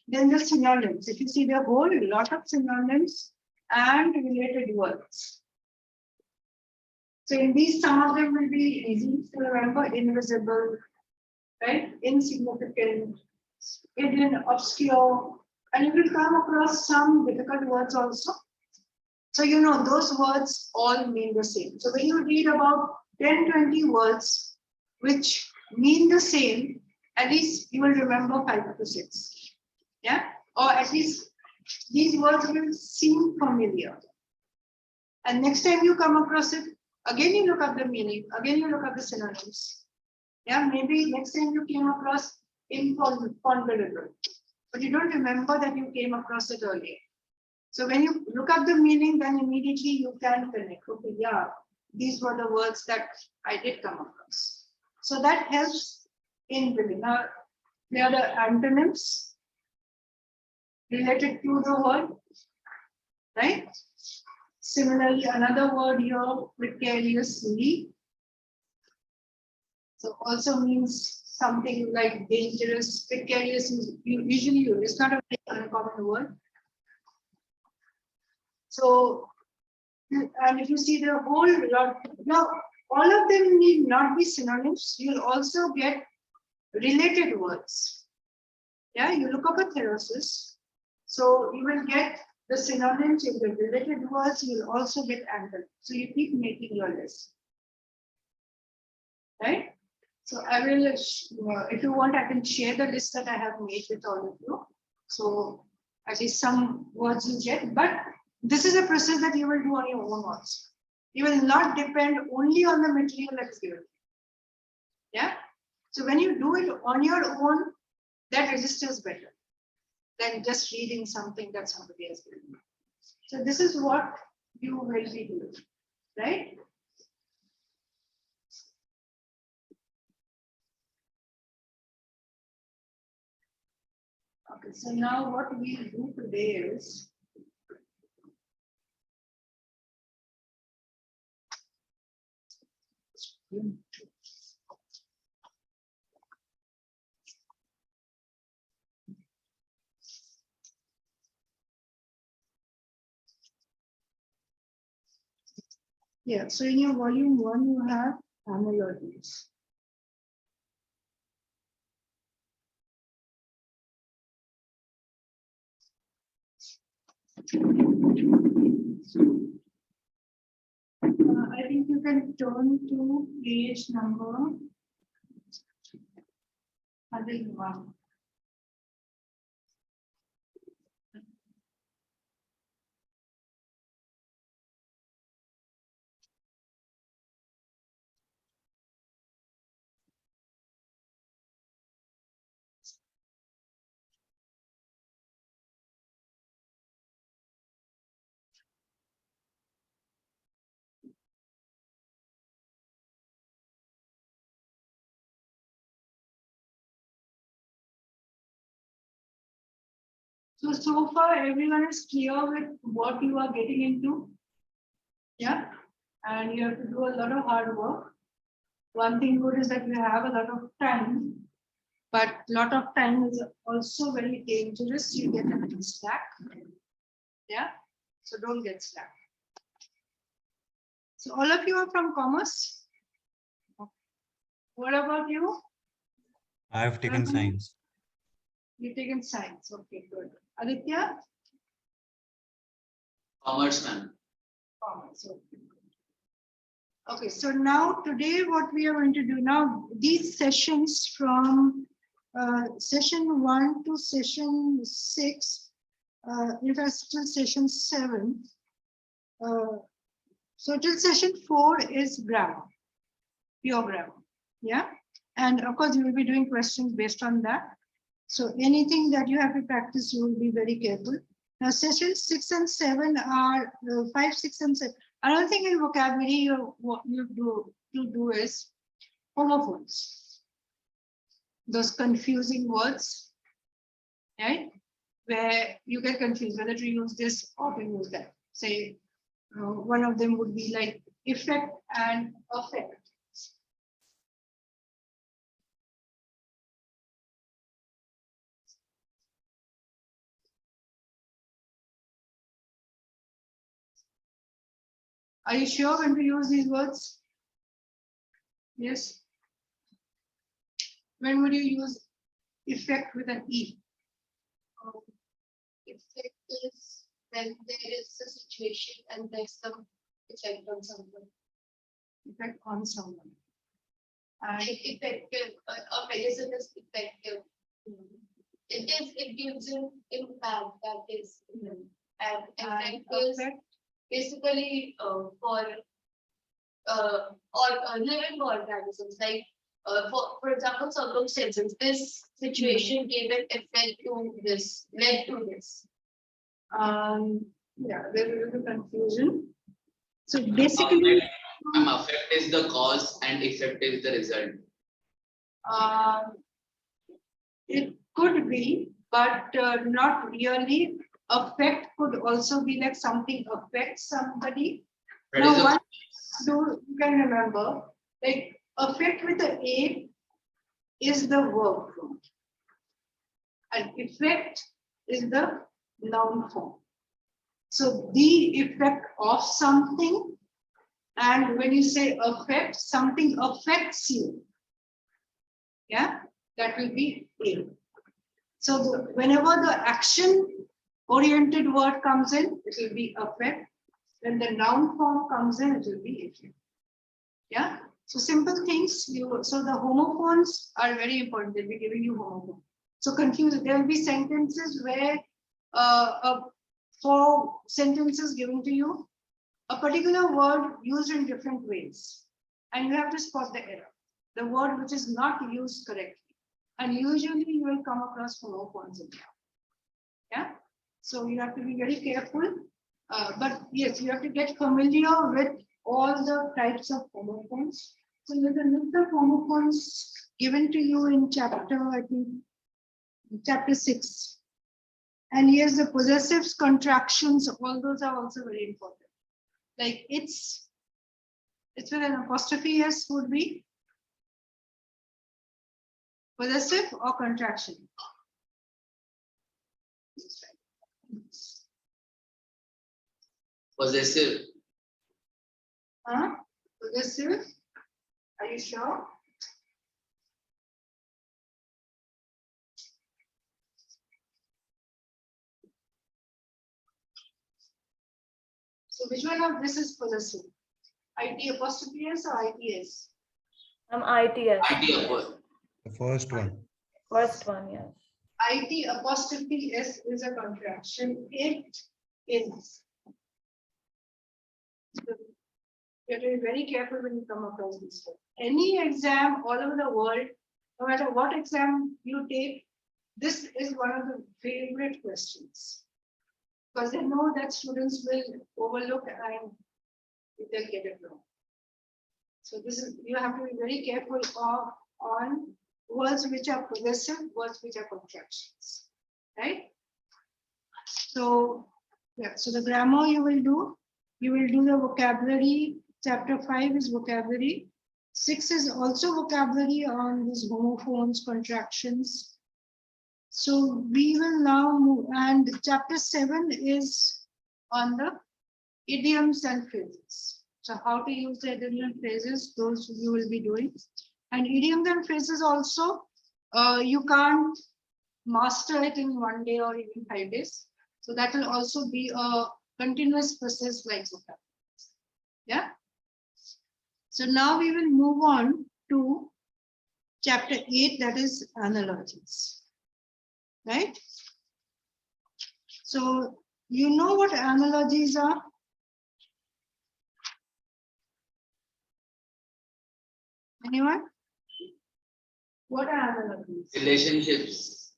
Then the synonyms. If you see the whole lot of synonyms and related words. So in these, some of them will be easy to remember: invisible, right? Insignificant, hidden, obscure, and you will come across some difficult words also. So you know those words all mean the same. So when you read about 10-20 words which mean the same, at least you will remember 5 to 6. Yeah, or at least these words will seem familiar. And next time you come across it, again you look up the meaning, again you look up the synonyms. Yeah, maybe next time you came across imponderable, but you don't remember that you came across it earlier. So when you look up the meaning, then immediately you can connect. Okay, yeah, these were the words that I did come across. So that helps in building. Now, there are the antonyms related to the word, right? Similarly, another word here, precariously. So also means something like dangerous. Precarious is usually used. It's not a very uncommon word. So, and if you see the whole lot, now all of them need not be synonyms. You'll also get related words. Yeah, you look up a theosis. So you will get the synonyms, you get related words, you'll also get antonyms. So you keep making your list. Right? So I will, if you want, I can share the list that I have made with all of you. So at least some words you get, but this is a process that you will do on your own also. You will not depend only on the material that is given. Yeah. So when you do it on your own, that registers better than just reading something that somebody has written. So this is what you will be doing, right? Okay, so now what we'll do today is yeah, so in your volume 1, you have analogies. I think you can turn to page number 101. So far everyone is clear with what you are getting into. Yeah, and you have to do a lot of hard work. One thing good is that you have a lot of time, but a lot of time is also very dangerous. You get a little slack. Yeah, so don't get slack. So all of you are from commerce. What about you? I have taken science. You've taken science. Okay, good. Aditya? Commerce, man. Commerce. Okay. Okay, so now today what we are going to do now, these sessions from session 1 to session 6, in fact, till session 7. So till session 4 is grammar, pure grammar. Yeah, and of course you will be doing questions based on that. So anything that you have to practice, you will be very careful. Now sessions 6 and 7 are 5, 6, and 7. Another thing in vocabulary what you do is homophones. Those confusing words, right? Where you get confused whether to use this or to use that. Say one of them would be like effect and affect. Are you sure when to use these words? Yes. When would you use effect with an E? Effect is when there is a situation and there's some effect on someone. Effect on someone. And Like effective, a medicine is effective. It gives an impact that is, and effect is affect basically for living organisms, like for example, circumstances. This situation gave an effect to this, led to this. Yeah, there is a confusion. So basically, Affect is the cause and effect is the result. it could be, but not really. Affect could also be like something affects somebody. That Now, is a one you can remember, like affect with the A is the verb form, and effect is the noun form. So the effect of something, and when you say affect, something affects you. Yeah, that will be A. So whenever the action-oriented word comes in, it will be affect. When the noun form comes in, it will be effect. Yeah. So simple things. So the homophones are very important. They'll be giving you homophones. So confused. There will be sentences where 4 sentences given to you, a particular word used in different ways, and you have to spot the error, the word which is not used correctly. And usually you will come across homophones in there. Yeah. So you have to be very careful. But yes, you have to get familiar with all the types of homophones. So there's a list of homophones given to you in chapter, I think, chapter 6. And here's the possessives, contractions, all those are also very important. Like it's with an apostrophe S would be possessive or contraction. possessive. Possessive. Are you sure? So which one of this is possessive? IT apostrophe S or ITS? ITS. Idea of The first one. First one, yes. IT apostrophe S is a contraction. It is. So you have to be very careful when you come across this word. Any exam all over the world, no matter what exam you take, this is one of the favorite questions. Because they know that students will overlook and they'll get it wrong. So this is, you have to be very careful on words which are possessive, words which are contractions, right? So yeah, so the grammar you will do the vocabulary. Chapter 5 is vocabulary. 6 is also vocabulary on these homophones, contractions. So we will now move, and chapter 7 is on the idioms and phrases. So how to use the idioms and phrases, those you will be doing. And idioms and phrases also, you can't master it in 1 day or even 5 days. So that will also be a continuous process like vocabulary. Yeah. So now we will move on to chapter 8, that is analogies. Right? So you know what analogies are? Anyone? What are analogies? relationships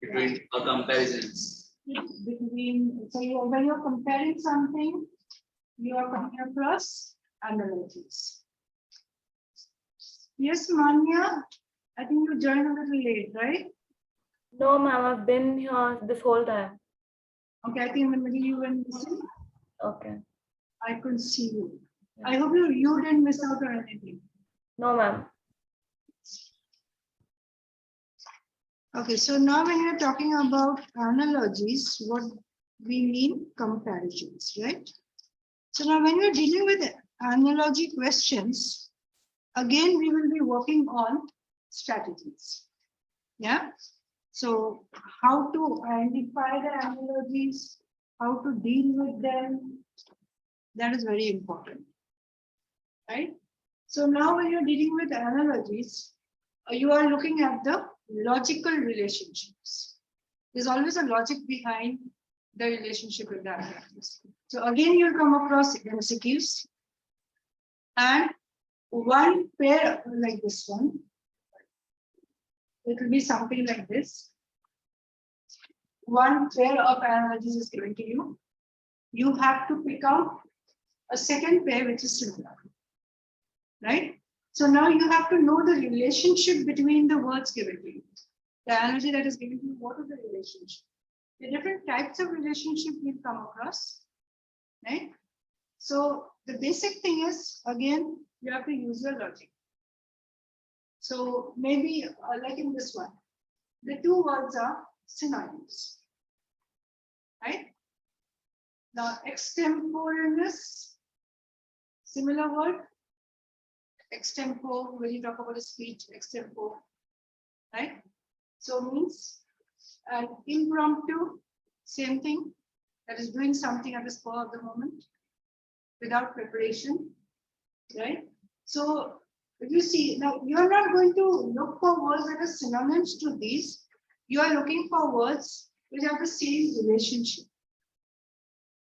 between or comparisons. Between, so when you're comparing something, you are coming across analogies. Yes, Manya, I think you joined a little late, right? No, ma'am, I've been here this whole time. Okay, I think in the middle you were missing. Okay. I could see you. I hope you didn't miss out on anything. No, ma'am. Okay, so now when you're talking about analogies, what we mean comparisons, right? So now when we're dealing with analogy questions, again, we will be working on strategies. Yeah. So how to identify the analogies, how to deal with them, that is very important, right? So now when you're dealing with analogies, you are looking at the logical relationships. There's always a logic behind the relationship with the analogies. So again, you'll come across MCQs and one pair like this one. It will be something like this. One pair of analogies is given to you. You have to pick out a second pair which is similar, right? So now you have to know the relationship between the words given to you. The analogy that is given to you, what is the relationship? The different types of relationship we've come across, right? So the basic thing is, again, you have to use your logic. So maybe like in this one, the two words are synonyms, right? Now extemporaneous, similar word. Extempore, when you talk about a speech, extempore, right? So means an impromptu, same thing, that is doing something at the spur of the moment without preparation, right? So if you see, now you are not going to look for words that are synonyms to these. You are looking for words which have the same relationship.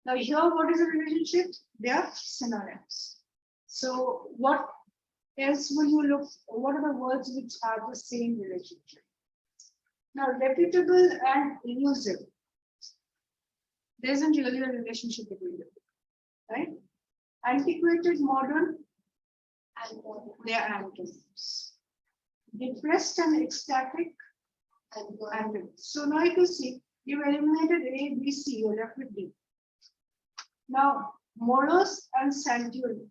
Now here, what is the relationship? They are synonyms. So what else will you look for? What are the words which have the same relationship? Now, reputable and elusive. There isn't really a relationship between them, right? Antiquated, modern, and they are antonyms. Depressed and ecstatic, and antonyms. So now you can see, you eliminated A, B, C, you're left with D. Now, morose and santorini.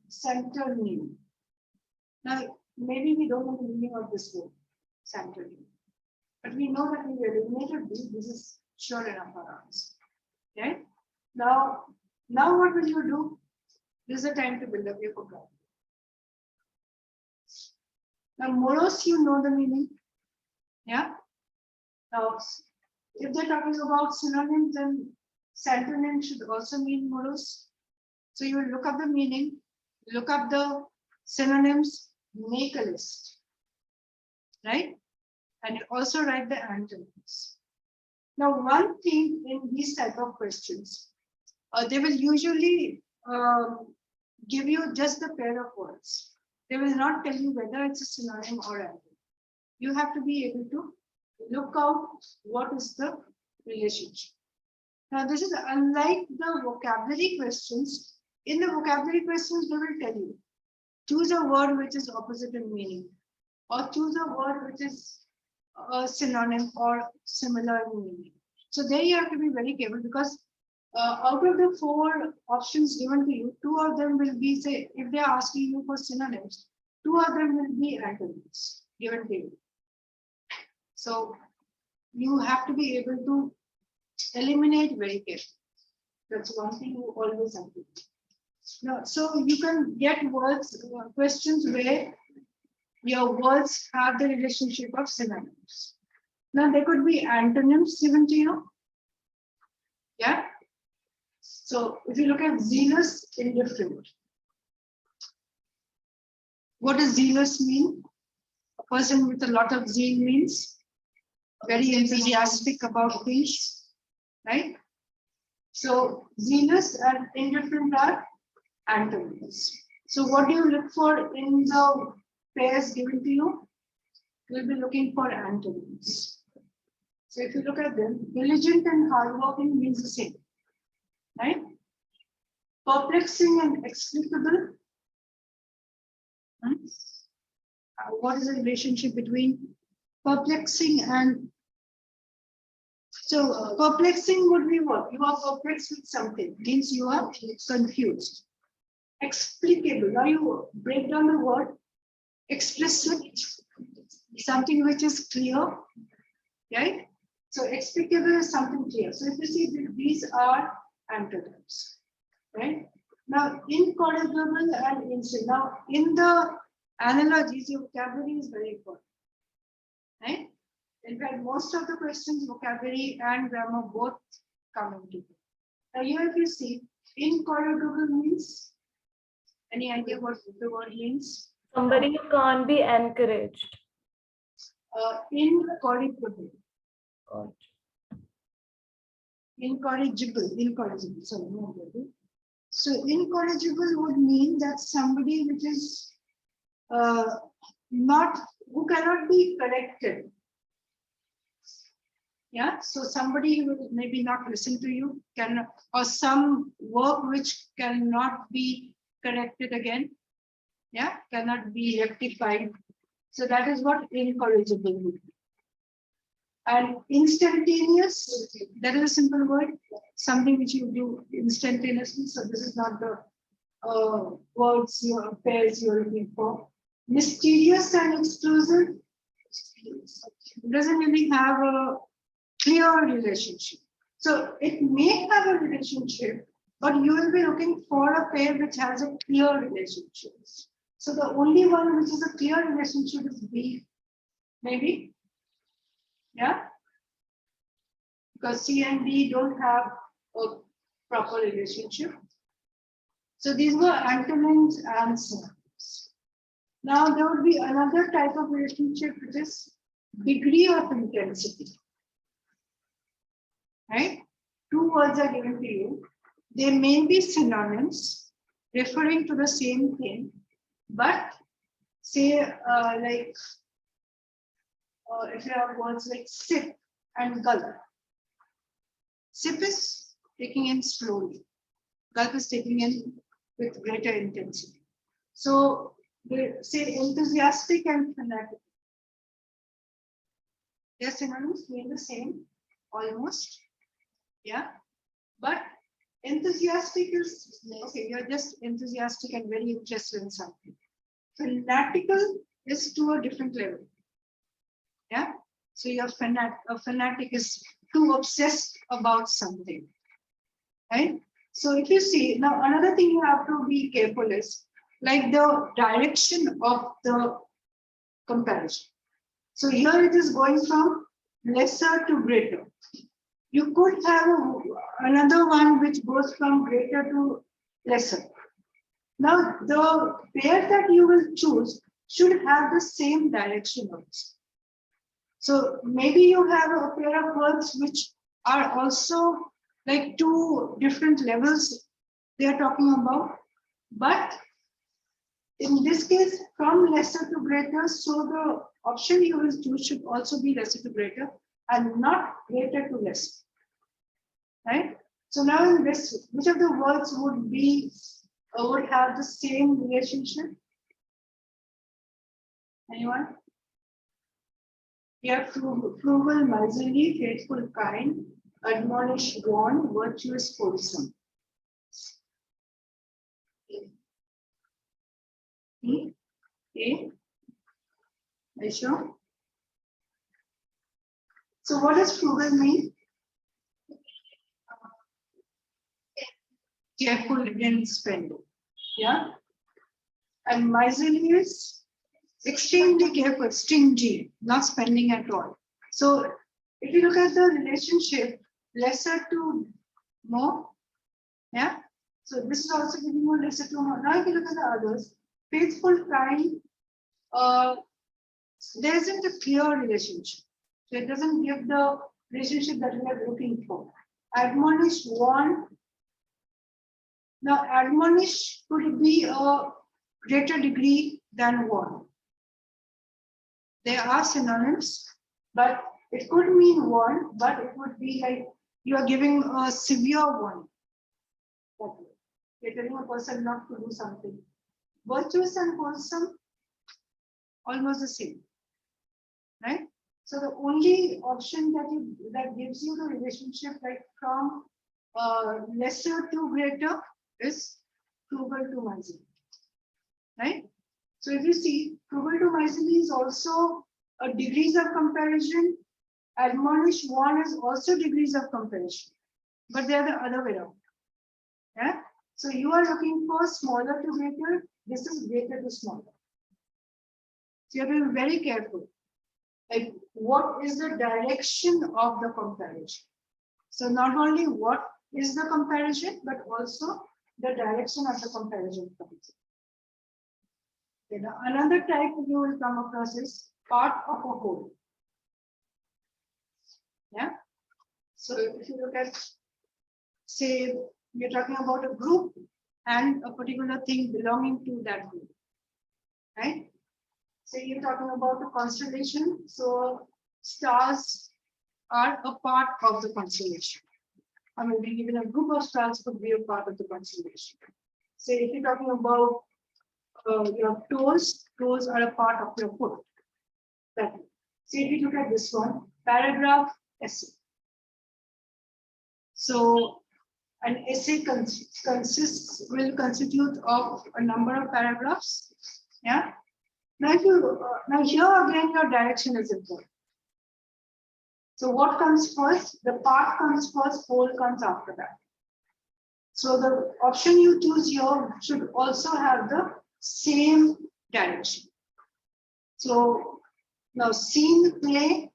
Now, maybe we don't know the meaning of this word, santorini. But we know that we eliminated this. This is sure enough for us. Okay. Now what will you do? This is the time to build up your vocabulary. Now, morose, you know the meaning. Yeah. Now, if they're talking about synonyms, then santonym should also mean morose. So you will look up the meaning, look up the synonyms, make a list, right? And also write the antonyms. Now, one thing in these type of questions, they will usually give you just the pair of words. They will not tell you whether it's a synonym or antonym. You have to be able to look out what is the relationship. Now, this is unlike the vocabulary questions. In the vocabulary questions, they will tell you, choose a word which is opposite in meaning, or choose a word which is a synonym or similar in meaning. So there you have to be very careful, because out of the 4 options given to you, 2 of them will be, say, if they are asking you for synonyms, 2 of them will be antonyms given to you. So you have to be able to eliminate very carefully. That's one thing you always have to do. Now, so you can get words, questions where your words have the relationship of synonyms. Now, there could be antonyms given to you. Yeah. So if you look at zealous, indifferent. What does zealous mean? A person with a lot of zeal means very enthusiastic about things, right? So zealous and indifferent are antonyms. So what do you look for in the pairs given to you? You'll be looking for antonyms. So if you look at them, diligent and hardworking means the same, right? Perplexing and explicable. What is the relationship between perplexing and perplexing would be what? You are perplexed with something, means you are confused. Explicable, now you break down the word. Explicit, something which is clear, right? So explicable is something clear. So if you see, these are antonyms, right? Now, incorrigible and instant. Now, in the analogies, your vocabulary is very important, right? In fact, most of the questions, vocabulary and grammar both come into it. Now, here if you see, incorrigible means, any idea what the word means? Somebody who can't be encouraged. Incorrigible. God. incorrigible, sorry, no, baby. So incorrigible would mean that somebody which is not, who cannot be corrected. Yeah, so somebody will maybe not listen to you, can, or some work which cannot be corrected again. Yeah, cannot be rectified. So that is what incorrigible would be. And instantaneous, that is a simple word, something which you do instantaneously. So this is not the words, your pairs you're looking for. Mysterious and exclusive doesn't really have a clear relationship. So it may have a relationship, but you will be looking for a pair which has a clear relationship. So the only one which is a clear relationship is B, maybe. Yeah. Because C and D don't have a proper relationship. So these were antonyms and synonyms. Now there would be another type of relationship which is degree of intensity. Right? Two words are given to you. They may be synonyms referring to the same thing, but say if you have words like sip and gulp. Sip is taking in slowly. Gulp is taking in with greater intensity. So they say enthusiastic and fanatic. Their synonyms mean the same, almost. Yeah. But enthusiastic is, okay, you're just enthusiastic and very interested in something. Fanatical is to a different level. Yeah. So you're a fanatic is too obsessed about something. Right? So if you see, now another thing you have to be careful is like the direction of the comparison. So here it is going from lesser to greater. You could have another one which goes from greater to lesser. Now the pair that you will choose should have the same direction also. So maybe you have a pair of words which are also like two different levels they are talking about, but in this case from lesser to greater, so the option you will choose should also be lesser to greater and not greater to lesser. Right? So now in this, which of the words would be would have the same relationship? Anyone? Here, frugal, miserly, faithful, kind, admonish, warn, virtuous, wholesome. E? A? Are you sure? So what does frugal mean? Careful in spending. Yeah. And miserly is extremely careful, stingy, not spending at all. So if you look at the relationship, lesser to more, yeah. So this is also giving you lesser to more. Now if you look at the others, faithful, kind, there isn't a clear relationship. So it doesn't give the relationship that we are looking for. Admonish, warn. Now admonish could be a greater degree than warn. There are synonyms, but it could mean warn, but it would be like you are giving a severe warning. You're telling a person not to do something. Virtuous and wholesome, almost the same. Right? So the only option that gives you the relationship like from lesser to greater is frugal to miserly. Right? So if you see, frugal to miserly is also a degrees of comparison. Admonish, warn is also degrees of comparison, but they are the other way around. Yeah. So you are looking for smaller to greater. This is greater to smaller. So you have to be very careful. Like, what is the direction of the comparison? So not only what is the comparison, but also the direction of the comparison. Okay, now another type you will come across is part of a whole. Yeah. So if you look at say we're talking about a group and a particular thing belonging to that group, right? Say you're talking about a constellation, so stars are a part of the constellation. I mean, even a group of stars could be a part of the constellation. Say if you're talking about your toes are a part of your foot. That. See, if you look at this one, paragraph essay. So an essay will constitute of a number of paragraphs. Yeah. Now, if you now here again your direction is important. So what comes first? The part comes first, whole comes after that. So the option you choose here should also have the same direction. So now scene play.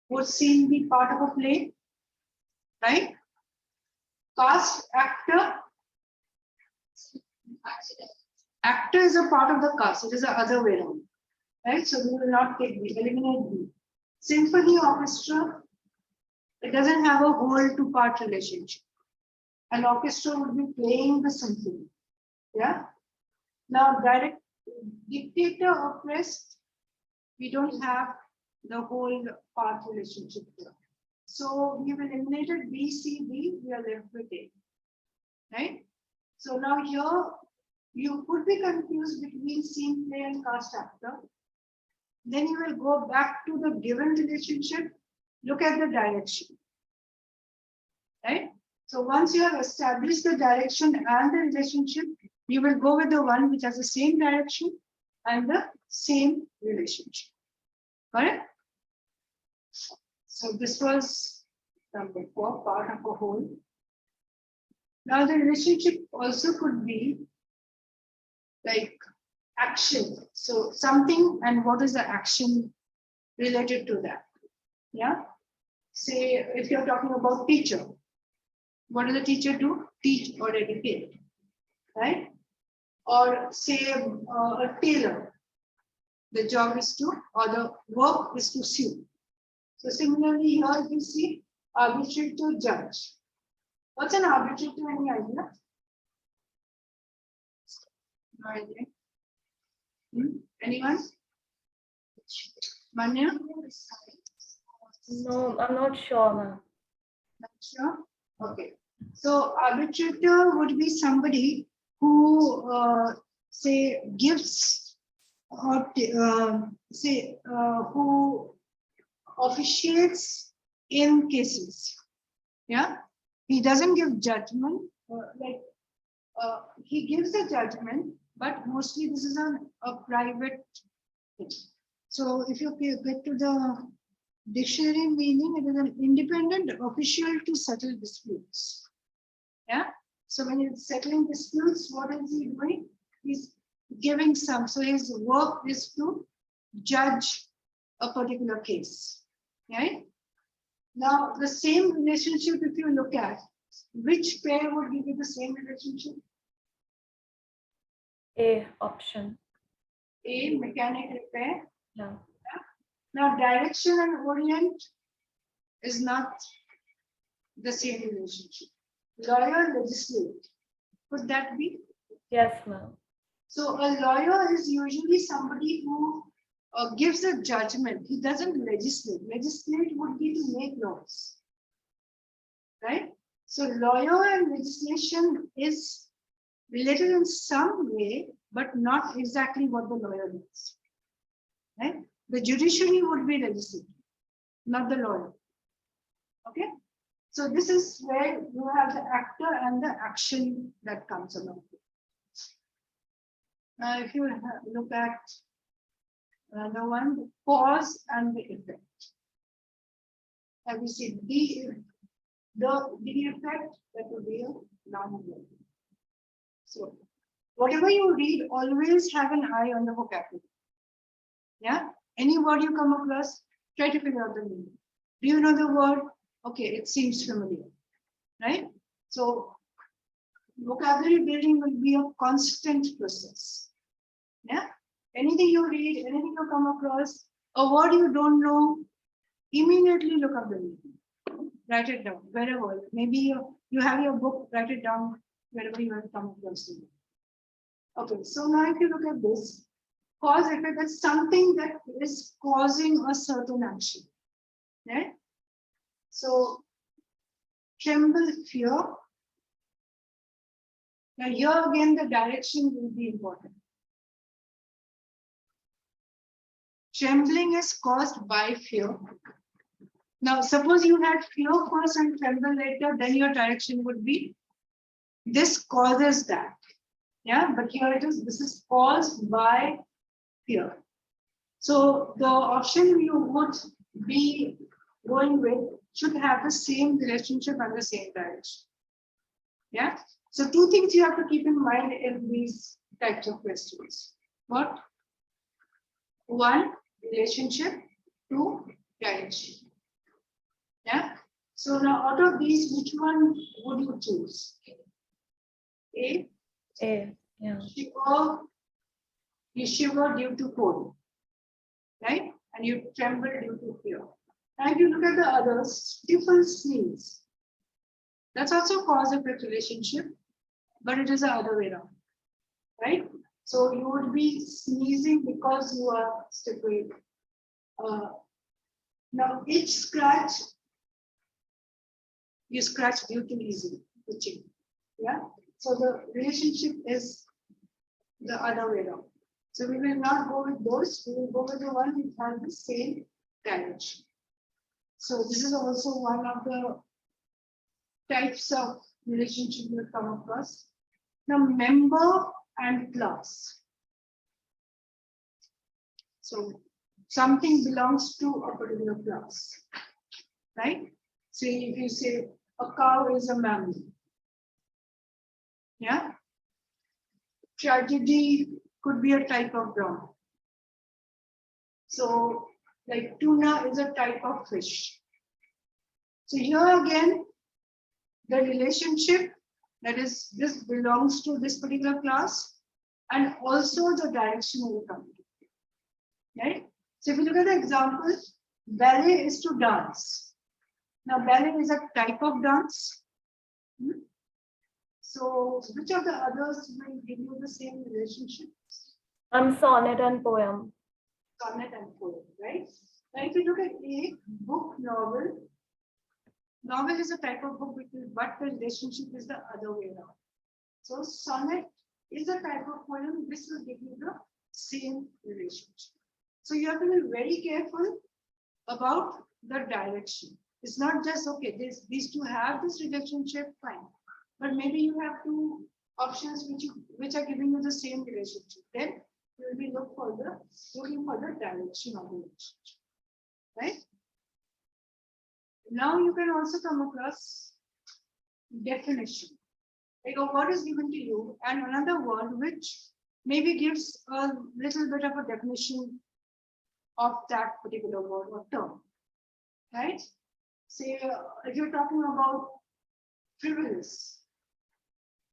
Would scene be part of a play? Right? Cast actor. Actor is a part of the cast. It is the other way around. Right? So we will not take B, eliminate B. Symphony orchestra. It doesn't have a whole two part relationship. An orchestra would be playing the symphony. Yeah. Now, direct dictator oppressed, we don't have the whole part relationship here. So we will eliminate it B, C, D, we are left with A. Right? So now here you could be confused between scene play and cast actor. Then you will go back to the given relationship, look at the direction. Right? So once you have established the direction and the relationship, you will go with the one which has the same direction and the same relationship. Correct? So this was number 4, part of a whole. Now the relationship also could be like action. So something and what is the action related to that? Yeah. Say if you're talking about teacher, what does the teacher do? Teach or educate, right? Or say a tailor, the job is to, or the work is to sew. So similarly here if you see arbitrator, judge. What's an arbitrator? Any idea? No idea. Anyone? Manya? No, I'm not sure, ma'am. Not sure? Okay. So arbitrator would be somebody who say gives or who officiates in cases. Yeah, he doesn't give judgment. He gives a judgment, but mostly this is a private thing. So if you get to the dictionary meaning, it is an independent official to settle disputes. Yeah. So when he's settling disputes, what is he doing? He's giving some. So his work is to judge a particular case. Right? Now the same relationship, if you look at, which pair would give you the same relationship? A option. A, mechanic repair. Yeah. Now direction and orient is not the same relationship. Lawyer, legislate. Could that be? Yes, ma'am. So a lawyer is usually somebody who gives a judgment. He doesn't legislate. Legislate would be to make laws. Right? So lawyer and legislation is related in some way, but not exactly what the lawyer does. Right? The judiciary would be legislative, not the lawyer. Okay? So this is where you have the actor and the action that comes along. Now, if you look at the one, the cause and the effect. Have you seen the effect, that would be a noun word. So whatever you read, always have an eye on the vocabulary. Yeah. Any word you come across, try to figure out the meaning. Do you know the word? Okay, it seems familiar, right? So vocabulary building will be a constant process. Yeah. Anything you read, anything you come across, a word you don't know, immediately look up the meaning. Write it down wherever. Maybe you have your book, write it down wherever you have come across it. Okay, so now if you look at this, cause effect is something that is causing a certain action. Right? So tremble, fear. Now here again the direction will be important. Trembling is caused by fear. Now suppose you had fear first and tremble later, then your direction would be this causes that. Yeah, but here it is, this is caused by fear. So the option you would be going with should have the same relationship and the same direction. Yeah. So two things you have to keep in mind in these types of questions. What? One, relationship. Two, direction. Yeah. So now out of these, which one would you choose? A. A. Yeah. You shiver due to cold, right? And you tremble due to fear. And if you look at the others, stifle, sneeze. That's also cause effect relationship, but it is the other way around, right? So you would be sneezing because you are stifling. Now itch, scratch, you scratch due to easy itching. Yeah. So the relationship is the other way around. So we will not go with those. We will go with the one which has the same direction. So this is also one of the types of relationship we'll come across. Now, member and class. So something belongs to a particular class, right? Say if you say a cow is a mammal. Yeah. Tragedy could be a type of drama. So like tuna is a type of fish. So here again, the relationship, that is, this belongs to this particular class, and also the direction of the company. Right? So if you look at the example, ballet is to dance. Now ballet is a type of dance. So which of the others will give you the same relationship? Sonnet and poem. Sonnet and poem, right? Now if you look at a book, novel. Novel is a type of book, but the relationship is the other way around. So sonnet is a type of poem. This will give you the same relationship. So you have to be very careful about the direction. It's not just okay. These two have this relationship, fine. But maybe you have two options which are giving you the same relationship. Then you will be looking for the direction of the relationship, right? Now you can also come across definition. Like a word is given to you and another word which maybe gives a little bit of a definition of that particular word or term, right? Say if you're talking about frivolous,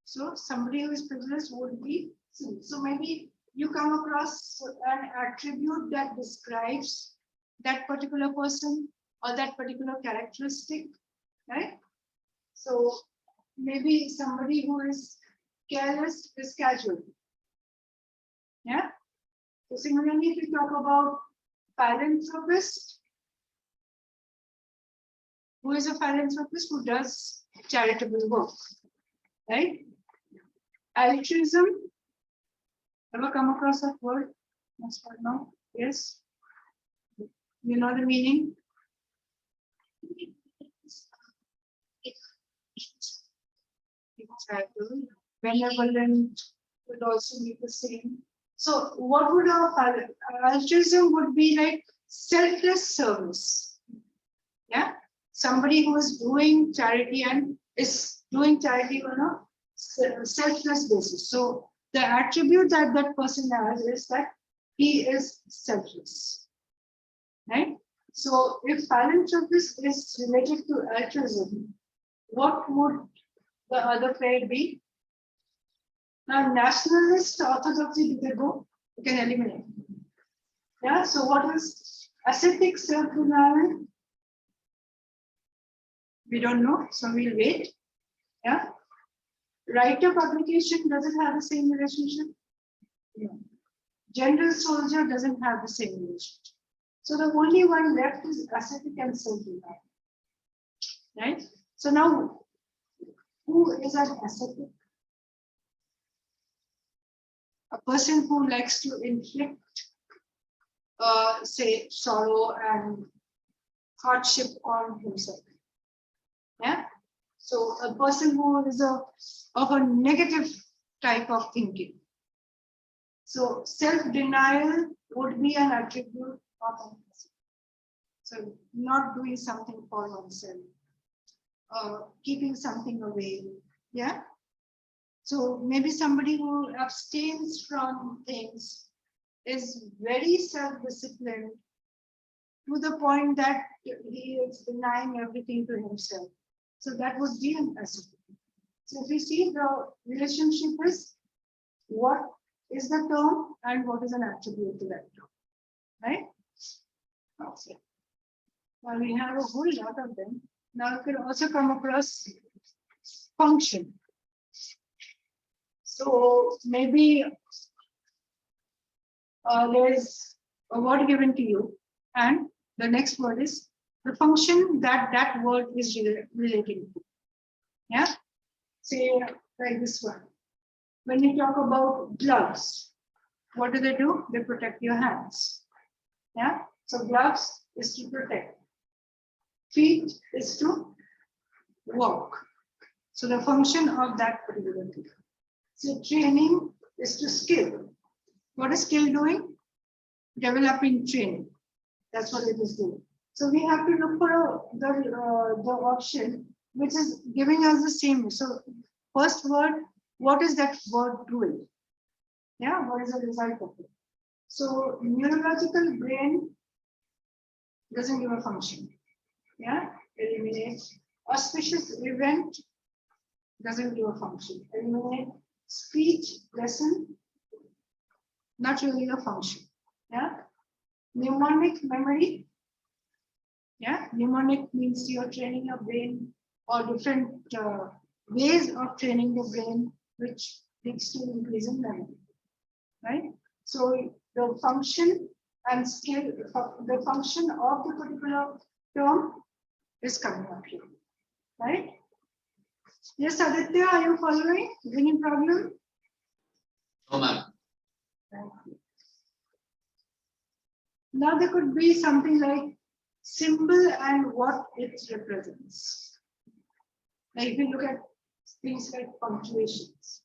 so somebody who is frivolous would be silly. So maybe you come across an attribute that describes that particular person or that particular characteristic, right? So maybe somebody who is careless is casual. Yeah. So similarly, if you talk about philanthropist, who is a philanthropist who does charitable work, right? Altruism. Ever come across that word? No? Yes. You know the meaning? Benevolent would also be the same. So what would our altruism would be like? Selfless service. Yeah, somebody who is doing charity and is doing charity on a selfless basis. So the attribute that that person has is that he is selfless, right? So if philanthropist is related to altruism, what would the other pair be? Now, nationalist, orthodoxy, do they go? You can eliminate. Yeah, so what is ascetic self-denial? We don't know, so we'll wait. Yeah. Writer publication, does it have the same relationship? No. General soldier doesn't have the same relationship. So the only one left is ascetic and self-reliant. Right? So now, who is an ascetic? A person who likes to inflict, say, sorrow and hardship on himself. Yeah. So a person who is of a negative type of thinking. So self-denial would be an attribute of an ascetic. So not doing something for oneself, keeping something away. Yeah. So maybe somebody who abstains from things is very self-disciplined to the point that he is denying everything to himself. So that would be an ascetic. So if you see, the relationship is what is the term and what is an attribute to that term, right? Okay. Now we have a whole lot of them. Now you can also come across function. So maybe there is a word given to you, and the next word is the function that that word is relating to. Yeah. Say like this one. When you talk about gloves, what do? They protect your hands. Yeah. So gloves is to protect. Feet is to walk. So the function of that particular thing. So training is to skill. What is skill doing? Developing training. That's what it is doing. So we have to look for the option which is giving us the same. So first word, what is that word doing? Yeah, what is the result of it? So neurological brain doesn't give a function. Yeah, eliminate. Auspicious event doesn't give a function. Eliminate. Speech lesson, not really a function. Yeah. Mnemonic memory. Yeah, mnemonic means you're training your brain, or different ways of training the brain, which leads to increase in memory. Right? So the function and skill, the function of the particular term is coming up here. Right? Yes, Aditya, are you following? Any problem? No, ma'am. Now there could be something like symbol and what it represents. Like if you look at things like punctuations,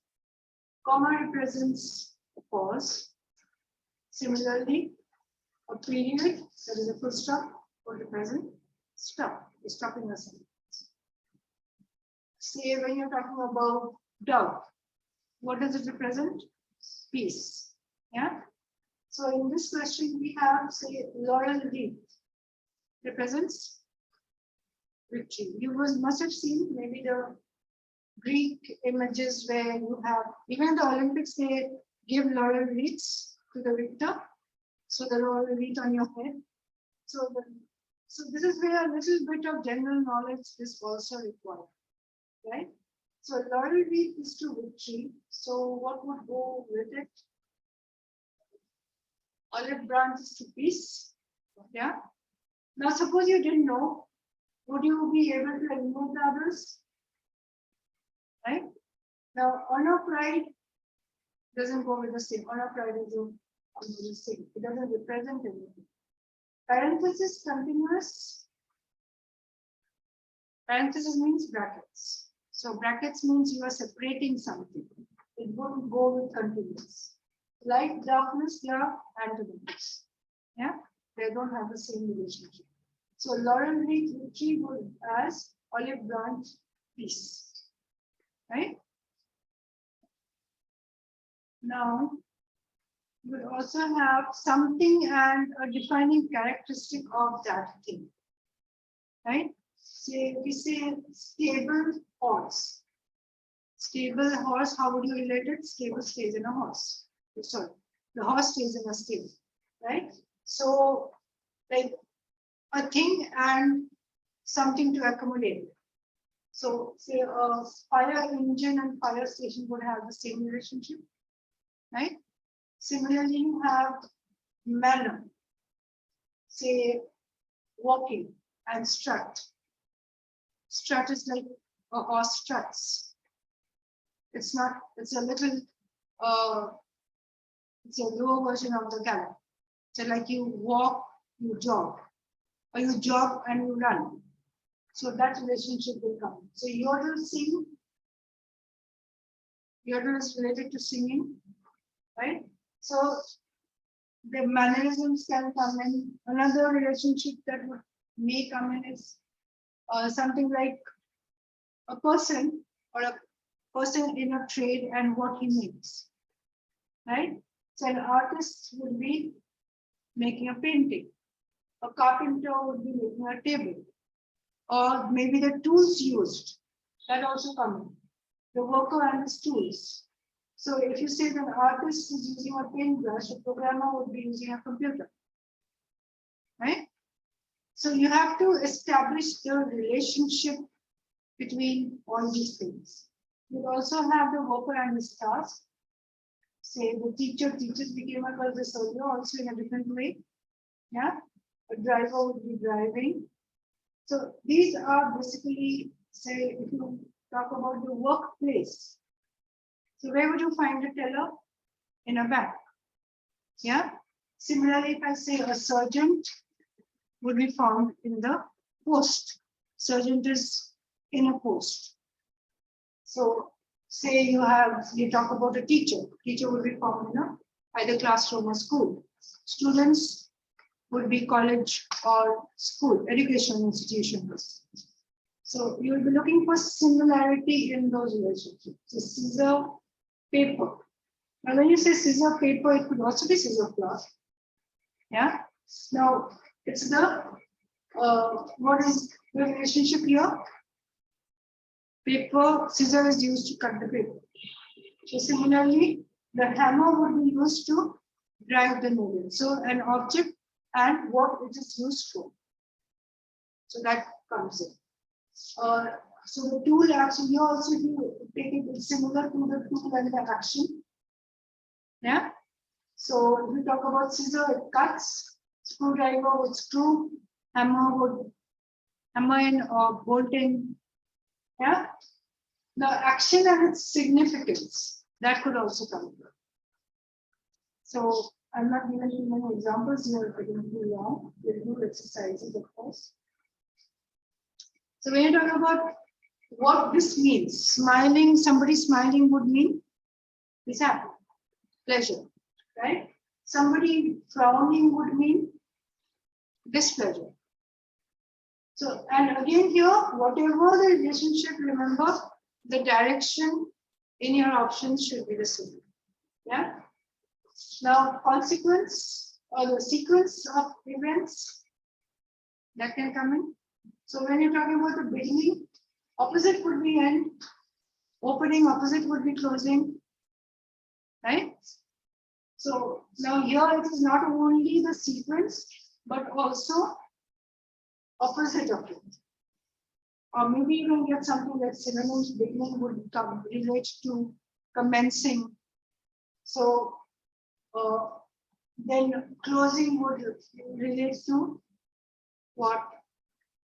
comma represents a pause. Similarly, a period, that is a full stop, would represent stop, stopping a sentence. Say when you're talking about dove, what does it represent? Peace. Yeah. So in this question, we have, say, laurel wreath represents victory. You must have seen maybe the Greek images where you have, even the Olympics, they give laurel wreaths to the victor. So the laurel wreath on your head. So this is where a little bit of general knowledge is also required, right? So laurel wreath is to victory. So what would go with it? Olive branch is to peace. Yeah. Now suppose you didn't know, would you be able to eliminate the others? Right? Now honor pride doesn't go with the same. Honor pride is the same. It doesn't represent anything. Parenthesis continuous. Parenthesis means brackets. So brackets means you are separating something. It wouldn't go with continuous. Light, darkness, they are antonyms. Yeah, they don't have the same relationship. So laurel wreath victory would as olive branch peace. Right? Now, you would also have something and a defining characteristic of that thing. Right? Say we say stable horse. Stable horse, how would you relate it? Stable stays in a horse. Sorry, the horse stays in a stable, right? So, like a thing and something to accommodate. So say a fire engine and fire station would have the same relationship, right? Similarly, you have manner, say walking and strut. Strut is like a horse struts. It's not, it's a little, it's a lower version of the gallop. So like you walk, you jog, or you jog and you run. So that relationship will come. So yodel sing, yodel is related to singing, right? So the mannerisms can come in. Another relationship that may come in is something like a person or a person in a trade and what he makes, right? So an artist would be making a painting. A carpenter would be making a table. Or maybe the tools used, that also come in. The worker and his tools. So if you say that an artist is using a paintbrush, a programmer would be using a computer, right? So you have to establish the relationship between all these things. You also have the worker and his task. Say the teacher teaches, we came across this earlier also in a different way. Yeah, a driver would be driving. So these are basically, say, if you talk about the workplace. So where would you find a teller? In a bank. Yeah. Similarly, if I say a sergeant would be found in the post. Sergeant is in a post. So say you talk about a teacher. Teacher would be found in either classroom or school. Students would be college or school, educational institutions. So you will be looking for similarity in those relationships. So scissor, paper. Now when you say scissor, paper, it could also be scissor cloth. Yeah. Now it's the what is the relationship here? Paper, scissor is used to cut the paper. So similarly, the hammer would be used to drive the nail. So an object and what it is used for. So that comes in. So the tool actually also you take it similar to the tool and the action. Yeah. So if we talk about scissor, it cuts. Screwdriver would screw. Hammer would hammer in or bolt in. Yeah. The action and its significance that could also come. So I'm not giving you many examples here, but too long. We'll do exercises, of course. So when you talk about what this means, smiling, somebody smiling would mean he's happy, pleasure, right? Somebody frowning would mean displeasure. So, and again here, whatever the relationship, remember the direction in your options should be the same. Yeah. Now, consequence or the sequence of events that can come in. So when you're talking about the beginning, opposite would be end, opening, opposite would be closing, right? So now here it is not only the sequence, but also opposite of it. Or maybe you can get something like synonyms, beginning would come relate to commencing. So then closing would relate to what?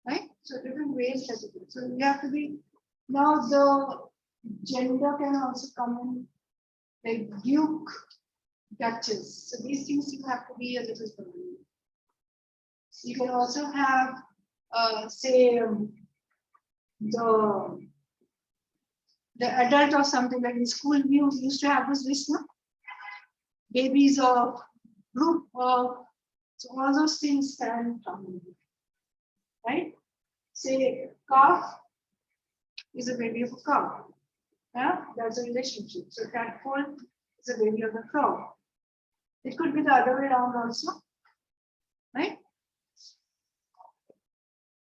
Right? So different ways that it is. So you have to be, now the gender can also come in, like duke, duchess. So these things you have to be a little familiar. You can also have, say, the adult or something like in school we used to have this list, no? Babies or group of, so all those things can come in. Right? Say calf is a baby of a cow. Yeah, that's a relationship. So tadpole is a baby of the frog. It could be the other way around also. Right?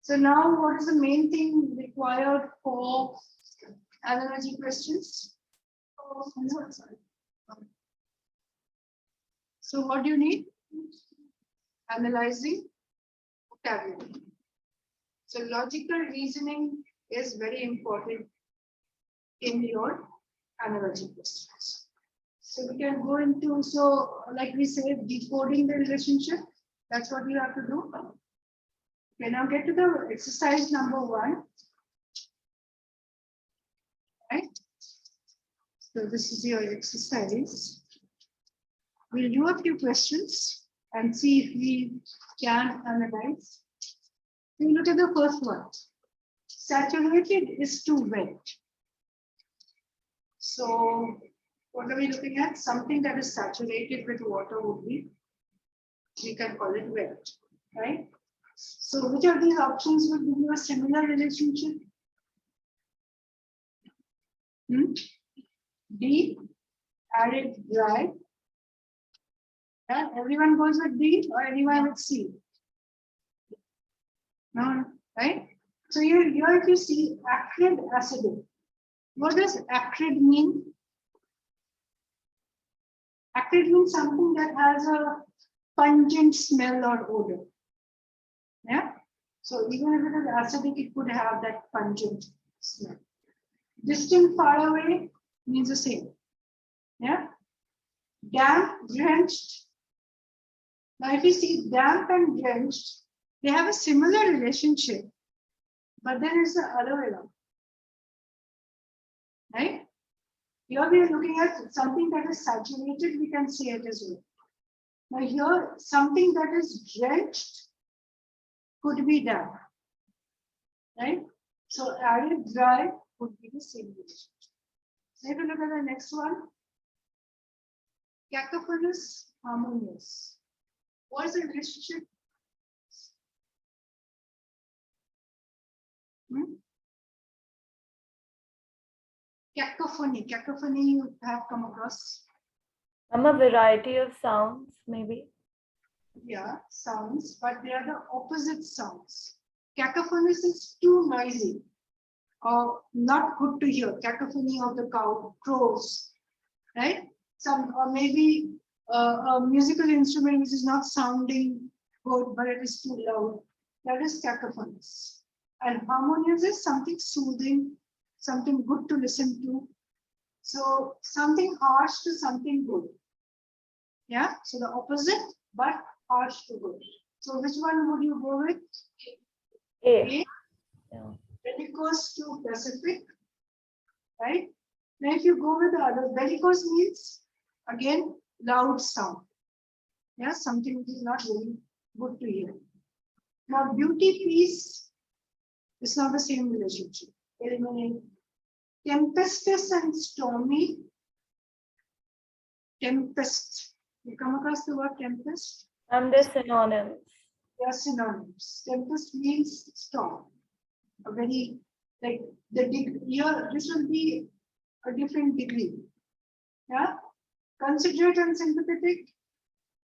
So now what is the main thing required for analogy questions? So what do you need? Analyzing vocabulary. So logical reasoning is very important in your analogy questions. So we can go into, so like we said, decoding the relationship. That's what you have to do. Okay, now get to the exercise number 1. Right? So this is your exercise. We'll do a few questions and see if we can analyze. You look at the first one. Saturated is too wet. So what are we looking at? Something that is saturated with water would be, we can call it wet, right? So which of these options would give you a similar relationship? D, arid, dry. Yeah, everyone goes with D or anyone with C? No, right? So here if you see acrid, acidic. What does acrid mean? Acrid means something that has a pungent smell or odor. Yeah. So even if it is acidic, it could have that pungent smell. Distant, far away means the same. Yeah. Damp, drenched. Now, if you see damp and drenched, they have a similar relationship, but then it's the other way around. Right? Here we are looking at something that is saturated, we can say it as well. Now here, something that is drenched could be damp. Right? So arid, dry would be the same relationship. So if you look at the next one, cacophonous, harmonious. What is the relationship? Cacophony you have come across. A variety of sounds, maybe. Yeah, sounds, but they are the opposite sounds. Cacophonous is too noisy or not good to hear. Cacophony of the cow, crows, right? Some, or maybe a musical instrument which is not sounding good, but it is too loud. That is cacophonous. And harmonious is something soothing, something good to listen to. So something harsh to something good. Yeah, so the opposite, but harsh to good. So which one would you go with? A. A. Yeah. Bellicose to Pacific, right? Now if you go with the other, bellicose means again loud sound. Yeah, something which is not very good to hear. Now beauty, peace is not the same relationship. Eliminate. Tempestuous and stormy. Tempest. You come across the word tempest? And the synonyms. They are synonyms. Tempest means storm. A very, like the here, this will be a different degree. Yeah. Considerate and sympathetic,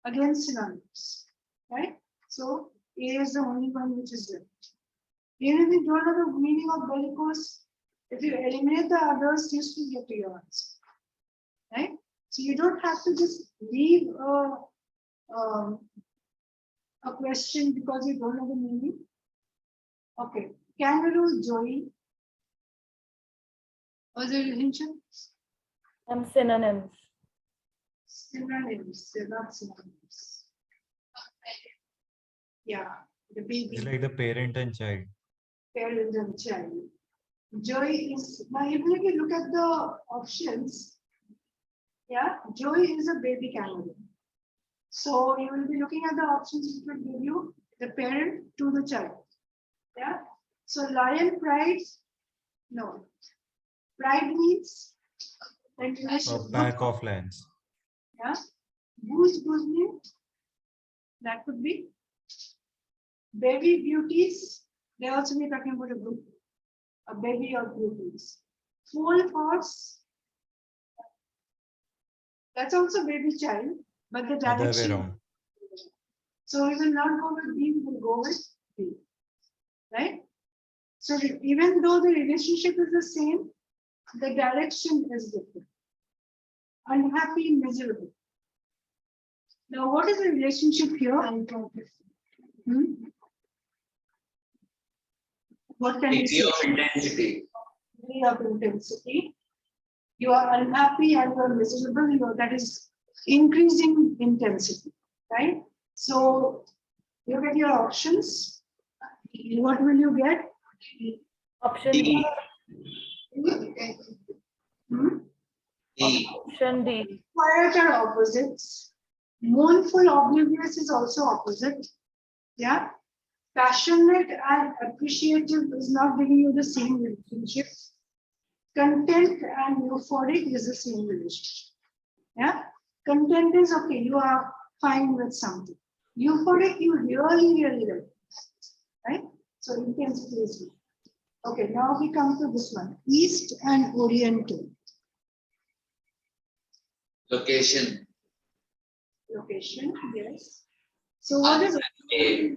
again synonyms. Right? So A is the only one which is left. Even if you don't know the meaning of bellicose, if you eliminate the others, you still get to your answer. Right? So you don't have to just leave a question because you don't know the meaning. Okay. Kangaroo, joey. Was it intention? And synonyms. Synonyms, they're not synonyms. Yeah, the baby. It's like the parent and child. Parent and child. Joy is, now even if you look at the options, yeah, Joy is a baby kangaroo. So you will be looking at the options which will give you the parent to the child. Yeah. So lion, pride, no. Pride means A pack of lions. yeah. Goose, means that could be baby beauties. They also be talking about a group, a baby or beauties. Foal horse. That's also baby child, but the Other way direction. around. So we will not go with B, we will go with B. Right? So even though the relationship is the same, the direction is different. Unhappy, miserable. Now, what is the relationship here? What What can we Degree say? of intensity. Degree of intensity. You are unhappy and you are miserable, that is increasing intensity, right? So you get your options. What will you get? Option D. D. Hmm? D. Option D. Quiet are opposites. Mournful, oblivious is also opposite. Yeah. Passionate and appreciative is not giving you the same relationship. Content and euphoric is the same relationship. Yeah. Content is okay, you are fine with something. Euphoric, you really like it. Right? So intensity is good. Okay, now we come to this one. East and Oriental. Location. Location, yes. So what is A.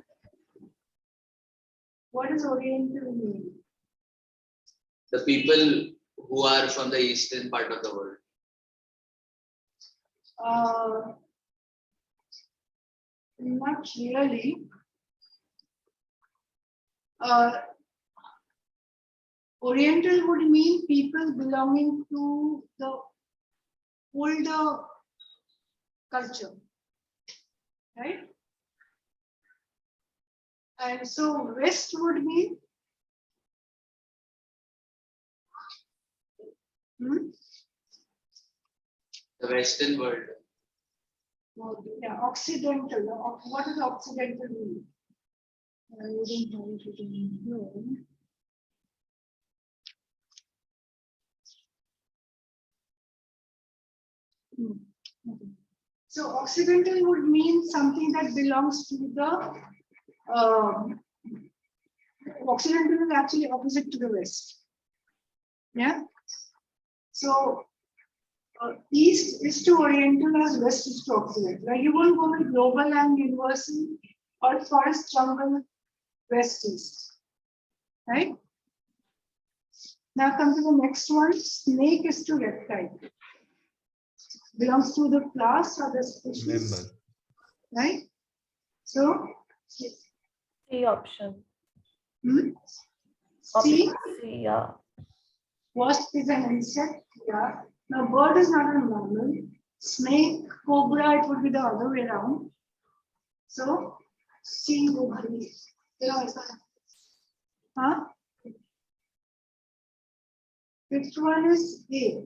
Oriental mean? The people who are from the eastern part of the world. Not really. Oriental would mean people belonging to the older culture, right? And so West would mean The western world. yeah, Occidental. What does Occidental mean? I don't have it in here. Okay. So Occidental would mean something that belongs to the Occidental is actually opposite to the West. Yeah. So East is to Oriental as West is to Occidental. Like you won't go with global and universal or forest jungle West East. Right? Now come to the next one. Snake is to reptile. Belongs to the class or the species. Member. Right? So C option. C, Option C, yeah. wasp is an insect. Yeah. Now bird is not a mammal. Snake, cobra, it would be the other way around. So C would be. Huh? Fifth one is A,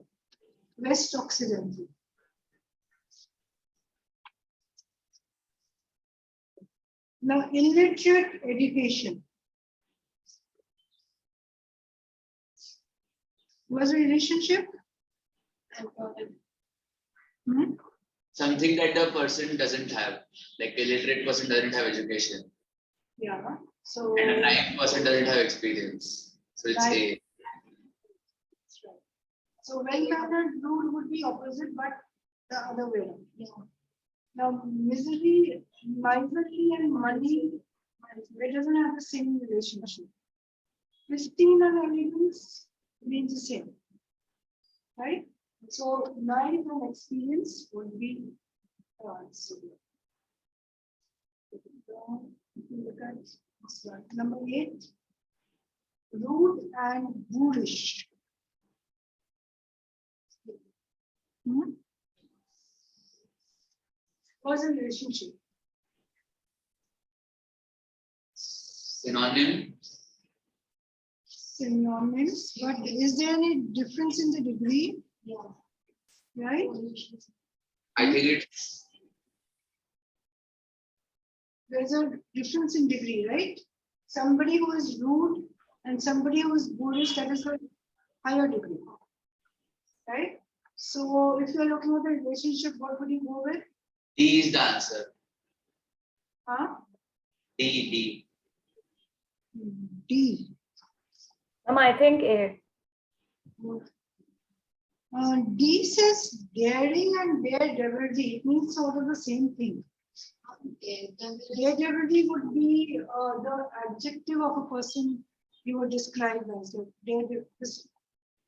West Occidental. Now, illiterate education. Was a relationship? Hmm? Something that the person doesn't have. Like illiterate person doesn't have education. Yeah. So, And a blind person doesn't have experience. So it's Right. A. so well-mannered rude would be opposite, but the other way around. Yeah. Now, miserly, miserly and money, it doesn't have the same relationship. Pristine and elegance means the same. Right? So, knowledge and experience would be similar. Look at this one. Number 8, rude and boorish. What's the relationship? Synonym. Synonyms, but is there any difference in the degree? Yeah. Right? I think it's There's a difference in degree, right? Somebody who is rude and somebody who is boorish, that is a higher degree. Right? So if you're looking at the relationship, what would you go with? D is the answer. Huh? D. D. I think A. D says daring and daredevilry. It means sort of the same thing. Daredevilry would be the adjective of a person you would describe as.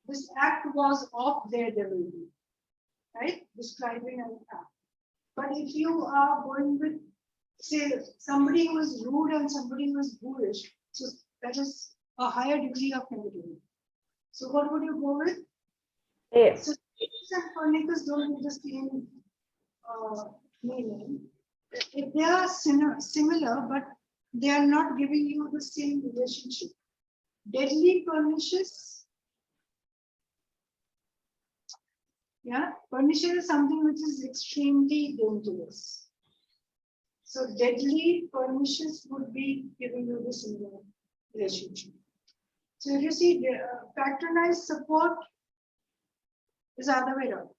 This act was of daredevilry, right? Describing an act. But if you are going with, say, somebody who is rude and somebody who is boorish, so that is a higher degree of negativity. So what would you go with? A. So and Copernicus don't have the same meaning. If they are similar, but they are not giving you the same relationship. Deadly, pernicious. Yeah, pernicious is something which is extremely dangerous. So deadly, pernicious would be giving you the similar relationship. So if you see patronize, support is the other way around.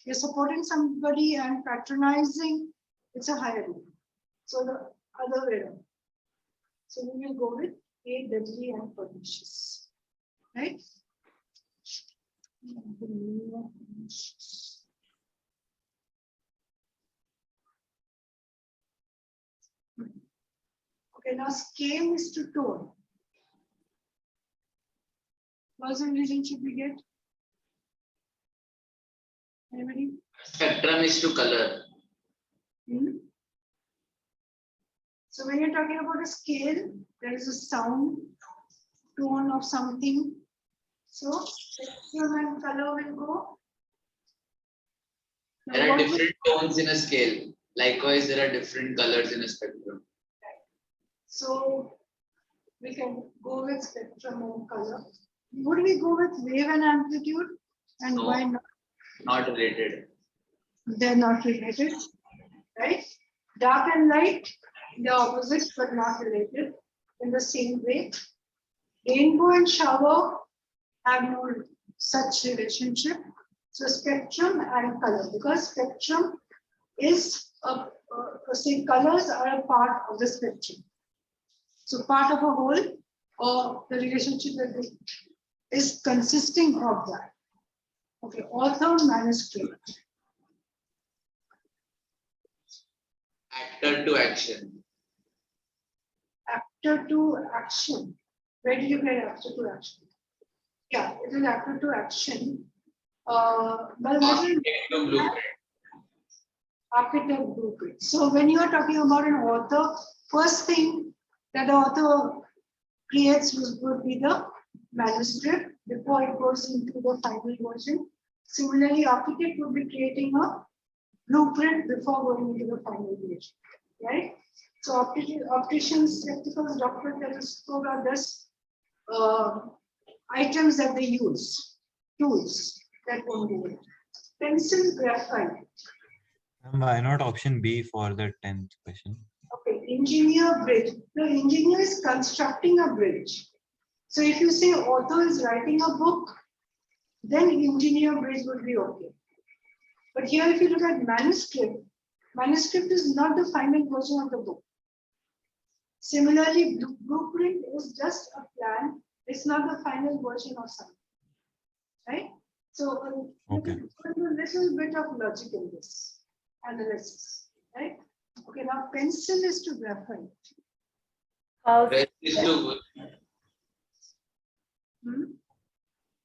You're supporting somebody and patronizing, it's a higher degree. So the other way around. So we will go with A, deadly and pernicious. Right? Okay, now scale is to tone. What's the relationship we get? Anybody? Spectrum is to color. Hmm? So when you're talking about a scale, there is a sound, tone of something. So spectrum and color will go. Now, There are what will- different tones in a scale. Likewise, there are different colors in a spectrum. So we can go with spectrum and color. Would we go with wave and amplitude? And No. why not? Not related. They're not related, right? Dark and light, they're opposites but not related in the same way. Rainbow and shower have no such relationship. So spectrum and color, because spectrum is say colors are a part of the spectrum. So part of a whole, or the relationship that is consisting of that. Okay, author, manuscript. Actor to action. Actor to action. Where did you get actor to action? Yeah, it is actor to action. But Architect to blueprint. architect blueprint. So when you are talking about an author, first thing that the author creates would be the manuscript before it goes into the final version. Similarly, architect would be creating a blueprint before going into the final version, right? So opticians, spectacles, doctor telescope are just items that they use, tools that won't do it. Pencil, graphite. Why not option B for the 10th question? Okay, engineer, bridge. The engineer is constructing a bridge. So if you say author is writing a book, then engineer bridge would be okay. But here, if you look at manuscript, manuscript is not the final version of the book. Similarly, blueprint is just a plan. It's not the final version of something, right? So Okay. a little bit of logic in this analysis, right? Okay, now pencil is to graphite. House. Rest is to Hmm?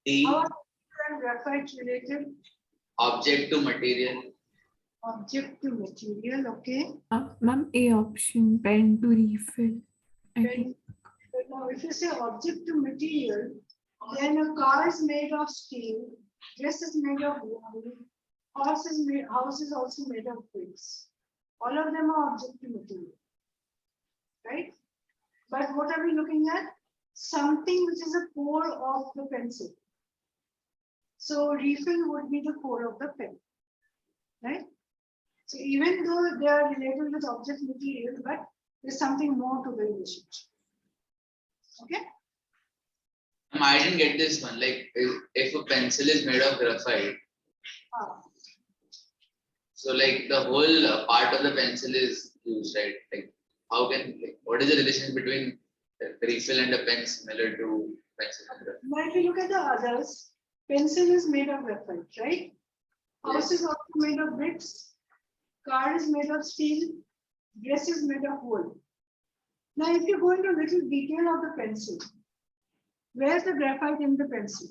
the How are pencil and graphite related? object to material. Object to material, okay. Ma'am, A option, pen to refill. I think. But now, if you say object to material, then a car is made of steel, dress is made of wood, house is also made of bricks. All of them are object to material, right? But what are we looking at? Something which is a core of the pencil. So refill would be the core of the pen, right? So even though they are related with object material, but there's something more to the relationship. Okay. I didn't get this one. Like if a pencil is made of graphite, Ah. so like the whole part of the pencil is used, right? Like how can what is the relation between the refill and a pen similar to pencil and graphite? Now, if you look at the others, pencil is made of graphite, right? House is also made of bricks. Car is made of steel. Dress is made of wood. Now, if you go into little detail of the pencil, where's the graphite in the pencil?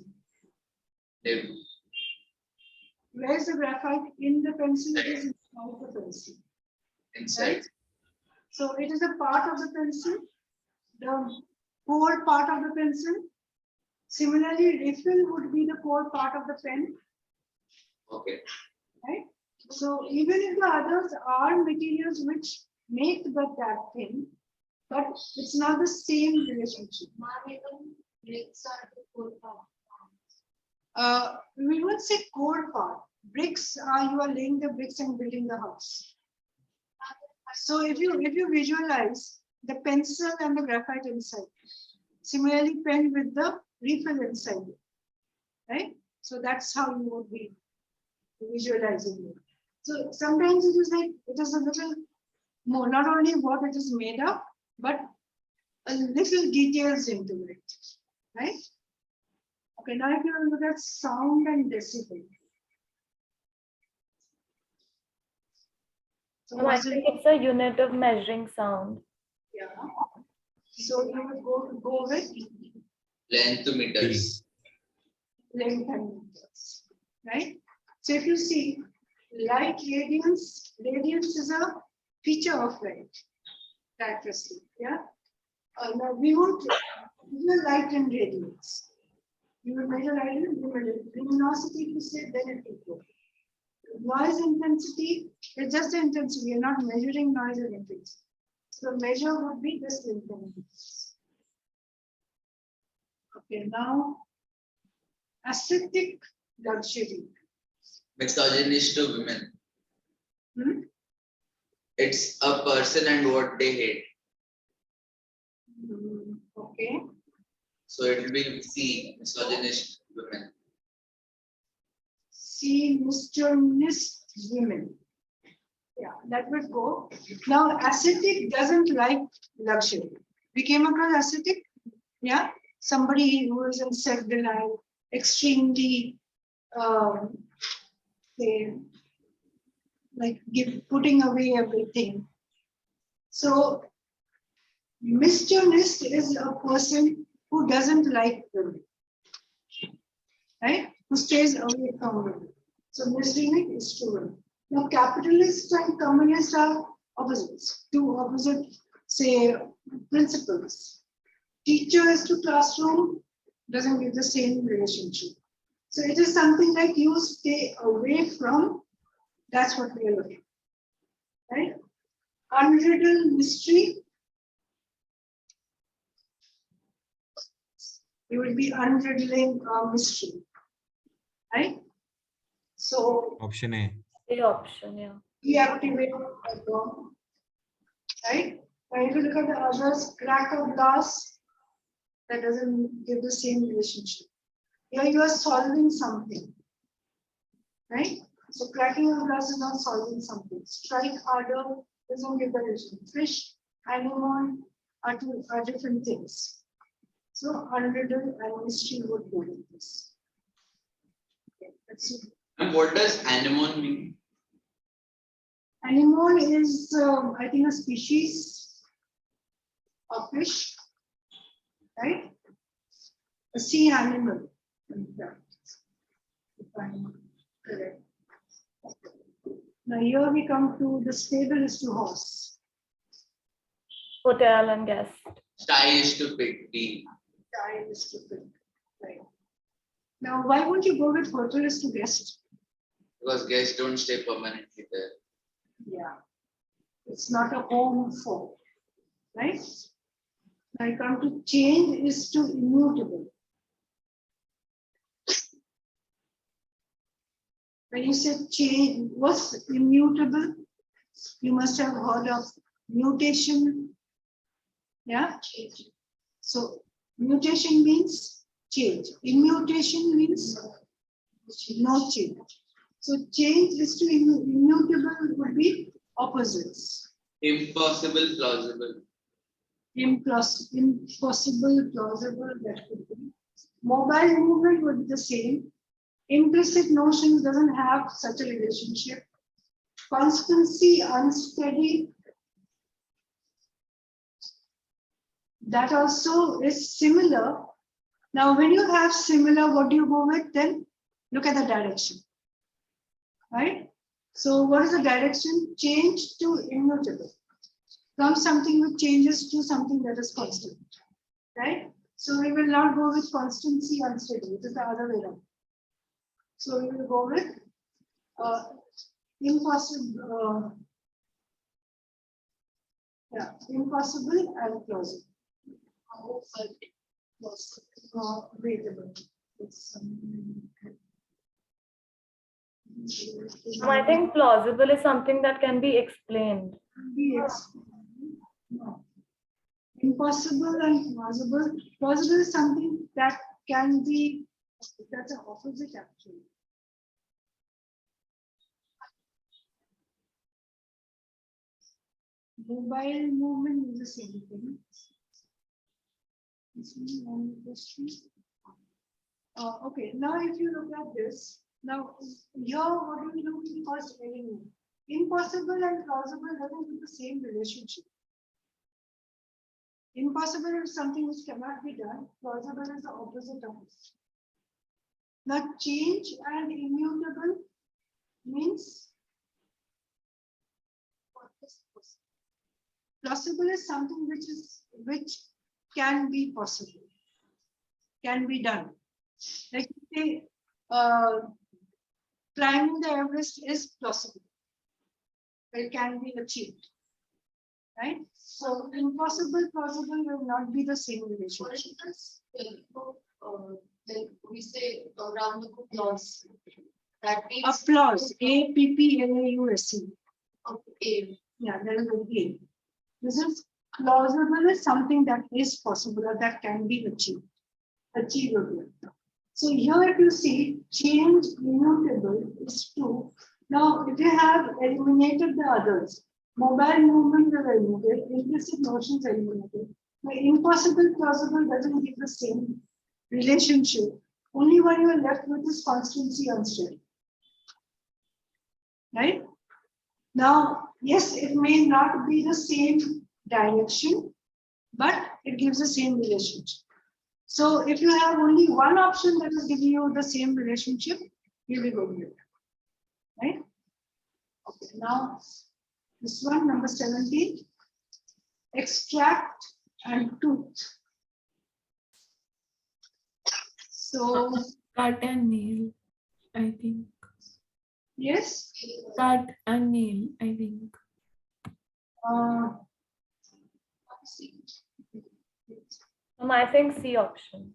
Like, Where's the graphite in the pencil? It is inside the pencil. inside. Right? So it is a part of the pencil. The core part of the pencil. Similarly, refill would be the core part of the pen, Okay. right? So even if the others are materials which make that thing, but it's not the same relationship. Bricks are the core part. We would say core part. Bricks are you are laying the bricks and building the house. So if you visualize the pencil and the graphite inside, similarly pen with the refill inside, right? So that's how you would be visualizing it. So sometimes it is like it is a little more, not only what it is made of, but a little details into it, right? Okay, now if you look at sound and decibel. So I was think it, it's a unit of measuring sound. yeah. So you would go with Length to meters. length and meters, right? So if you see light radiance is a feature of light characteristic, yeah. Now we won't measure light and radiance. You will measure light and you measure luminosity, you say, then it will go. Noise intensity is just the intensity. We are not measuring noise or intensity. So measure would be this intensity. Okay, now aesthetic luxury. Misogynist to women. Hmm? It's a person and what they hate. Okay. So it will be C, misogynist women. See, misogynist women. Yeah, that would go. Now, ascetic doesn't like luxury. We came across ascetic, yeah, somebody who is in self-denial, extremely, say, like putting away everything. So, misogynist is a person who doesn't like women, right? Who stays away from women. So, misogynist is to women. Now, capitalist and communist are opposites, two opposite, say, principles. Teacher is to classroom, doesn't give the same relationship. So it is something like you stay away from, that's what we are looking at, right? Unriddled mystery, you will be unriddling mystery, right? So Option A. The option, yeah. deactivate a bomb, right? But if you look at the others, crack of glass, that doesn't give the same relationship. Here you are solving something, right? So cracking of glass is not solving something. Strike harder doesn't give the relationship. Fish, animal are different things. So unriddled and mystery would go with this. Okay, let's see. And what does anemone mean? Animal is, I think, a species of fish, right? A sea animal. In fact. If I'm correct. Now here we come to the stable is to horse. Hotel and guest. Sty is to pick, D. Time is to pick. Right. Now why won't you go with hotel is to guest? Because guests don't stay permanently there. Yeah. It's not a home for, right? Now I come to change is to immutable. When you say change, what's immutable? You must have heard of mutation. Yeah, change. So mutation means change. Immutation means no change. So change is to immutable would be opposites. Impossible, plausible. Impossible, plausible, that could be. Mobile movement would be the same. Implicit notions doesn't have such a relationship. Constancy, unsteady. That also is similar. Now, when you have similar, what do you go with? Then look at the direction, right? So what is the direction? Change to immutable. From something which changes to something that is constant, right? So we will not go with constancy unsteady, it is the other way around. So we will go with impossible, impossible and plausible. Wait a minute. I think plausible is something that can be explained. No. Impossible and plausible. Plausible is something that can be, that's an opposite actually. Mobile movement is the same thing. One question. Okay, now if you look at this, now here what do we do first? Impossible and plausible doesn't have the same relationship. Impossible is something which cannot be done. Plausible is the opposite of it. Now change and immutable means plausible is something which can be possible, can be done. Like say, climbing the Everest is plausible. It can be achieved, right? So impossible, plausible will not be the same relationship. Then we say around the applause. That means Applause, APPLAUSE. okay. Yeah, there is a A. This is plausible is something that is possible or that can be achieved, achievable. So here if you see change immutable is true. Now if you have eliminated the others, mobile movement are eliminated, implicit notions are eliminated. The impossible plausible doesn't give the same relationship. Only one you are left with is constancy unsteady. Right? Now, yes, it may not be the same direction, but it gives the same relationship. So if you have only one option that is giving you the same relationship, you will go with it. Right? Okay, now this one, number 17, extract and tooth. So, Cut and nail, I think. yes, Cut and nail, I think. I think C option.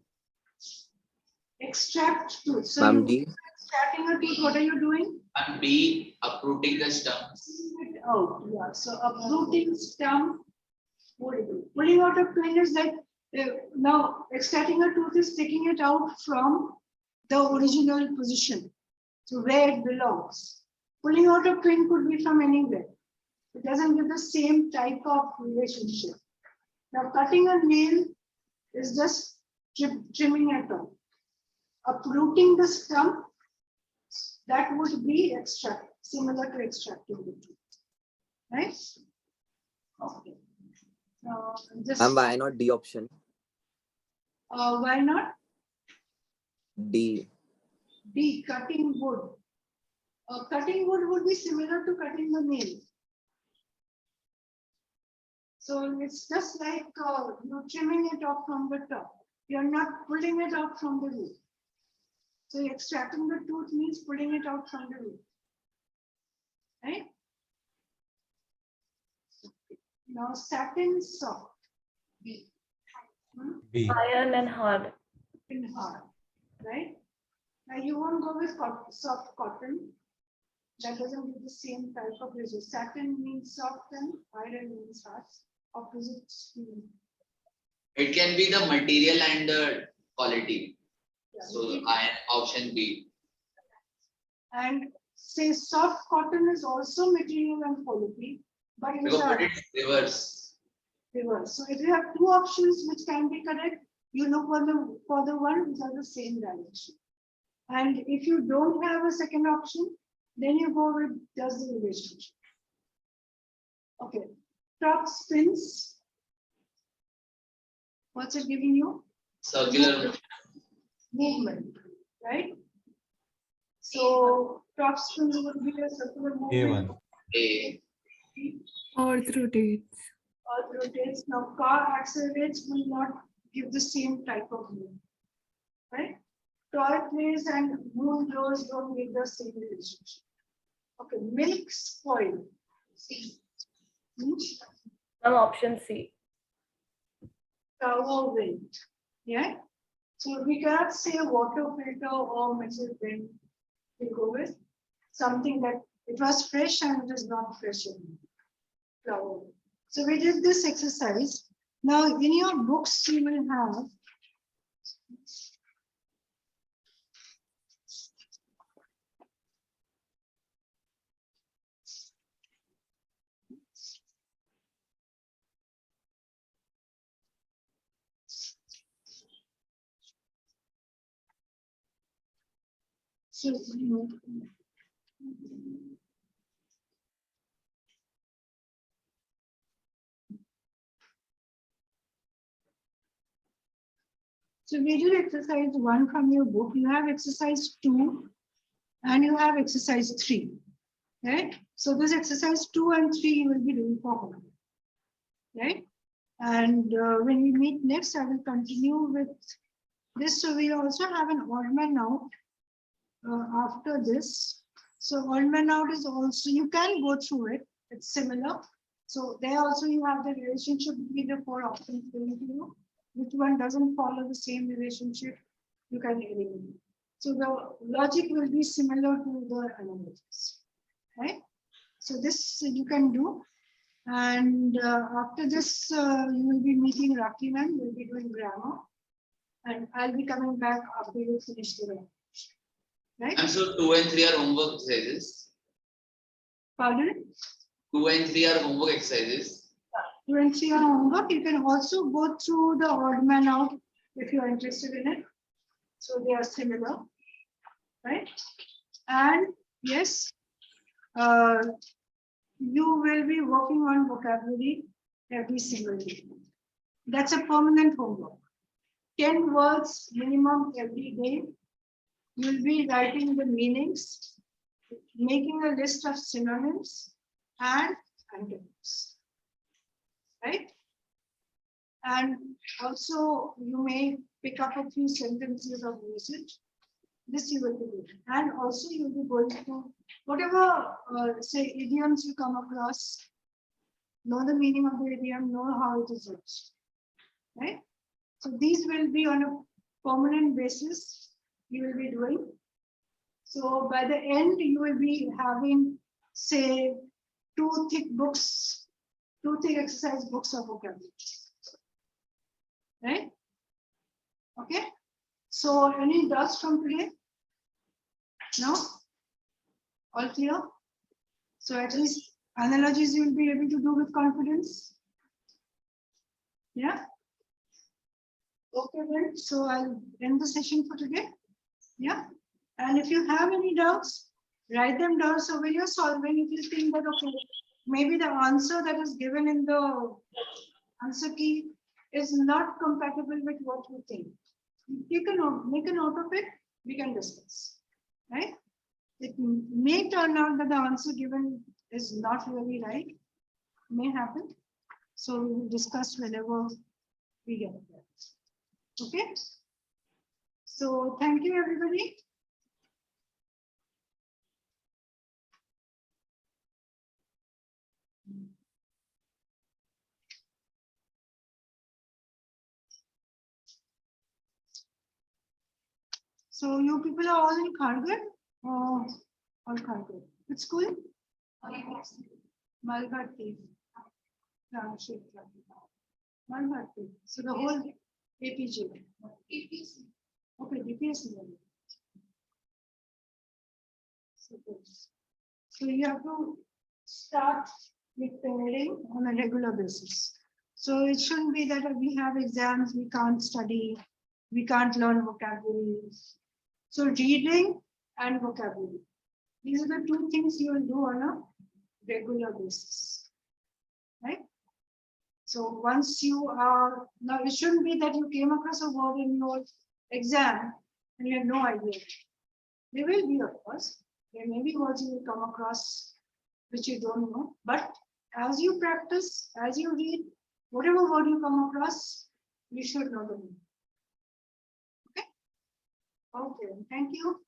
extract tooth. So Ma'am, you D. extracting a tooth, what are you doing? And B, uprooting the stump. Oh, yeah. So uprooting stump. What do you do? Pulling out a pin is like now extracting a tooth is taking it out from the original position, so where it belongs. Pulling out a pin could be from anywhere. It doesn't give the same type of relationship. Now cutting a nail is just trimming it off. Uprooting the stump, that would be extract, similar to extracting the tooth. Right? Okay. Just, Ma'am, why not D option? why not? D. D, cutting wood. Cutting wood would be similar to cutting the nail. So it's just like you're trimming it off from the top. You're not pulling it out from the root. So extracting the tooth means pulling it out from the root. Right? Now satin soft. B. Iron and hard. In hard. Right? Now you won't go with soft cotton. That doesn't give the same type of result. Satin means soft and iron means hard. Opposites. It can be the material and the quality. Yeah. So I option B. And say soft cotton is also material and quality, but it is Because a it is reverse. reverse. So if you have two options which can be correct, you look for the one which are the same direction. And if you don't have a second option, then you go with just the relationship. Okay. Top spins. What's it giving you? Circular. Movement, right? So top spins would be a circular movement. A1. A. Earth rotates. Earth rotates. Now car accelerates will not give the same type of meaning, right? Toy plays and moon glows don't give the same relationship. Okay, milk spoil. C. Ma'am, option C. Cow wind. Yeah. So we cannot say water filter or metal bin. We go with something that it was fresh and it is not fresh anymore. Flower. So we did this exercise. Now in your books you will have so, so we did exercise 1 from your book. You have exercise 2 and you have exercise 3. Right? So this exercise 2 and 3 you will be doing for home. Right? And when we meet next, I will continue with this. So we also have an odd man out after this. So odd man out is also, you can go through it. It's similar. So there also you have the relationship between the 4 options given to you. Which one doesn't follow the same relationship, you can eliminate. So the logic will be similar to the analogies, right? So this you can do. And after this, you will be meeting Rakiman, we'll be doing grammar. And I'll be coming back after you finish the grammar. Right? And so 2 and 3 are homework exercises. Pardon? 2 and 3 are homework exercises. 2 and 3 on homework. You can also go through the odd man out if you are interested in it. So they are similar, right? And yes, you will be working on vocabulary every single day. That's a permanent homework. 10 words minimum every day. You'll be writing the meanings, making a list of synonyms and antonyms. Right? And also you may pick up a few sentences of usage. This you will be doing. And also you will be going to whatever, say, idioms you come across, know the meaning of the idiom, know how it is used. Right? So these will be on a permanent basis, you will be doing. So by the end, you will be having, say, 2 thick books, 2 thick exercise books of vocabulary. Right? Okay. So any doubts from today? No? All clear? So at least analogies you will be able to do with confidence. Yeah? Okay then. So I'll end the session for today. Yeah? And if you have any doubts, write them down. So when you're solving, if you think that, okay, maybe the answer that is given in the answer key is not compatible with what you think. You can make a note of it, we can discuss, right? It may turn out that the answer given is not really right, may happen. So we will discuss whenever we get there. Okay? So thank you, everybody. So you people are all in Kharghar? All Kharghar. Which school? Malghat. Malghat. So the whole APJ. Okay, DPS. So you have to start preparing on a regular basis. So it shouldn't be that we have exams, we can't study, we can't learn vocabulary. So reading and vocabulary. These are the 2 things you will do on a regular basis. Right? So once you are, now it shouldn't be that you came across a word in your exam and you have no idea. There will be, of course. There may be words you will come across which you don't know. But as you practice, as you read, whatever word you come across, You should know the meaning. Okay. Okay. Thank you.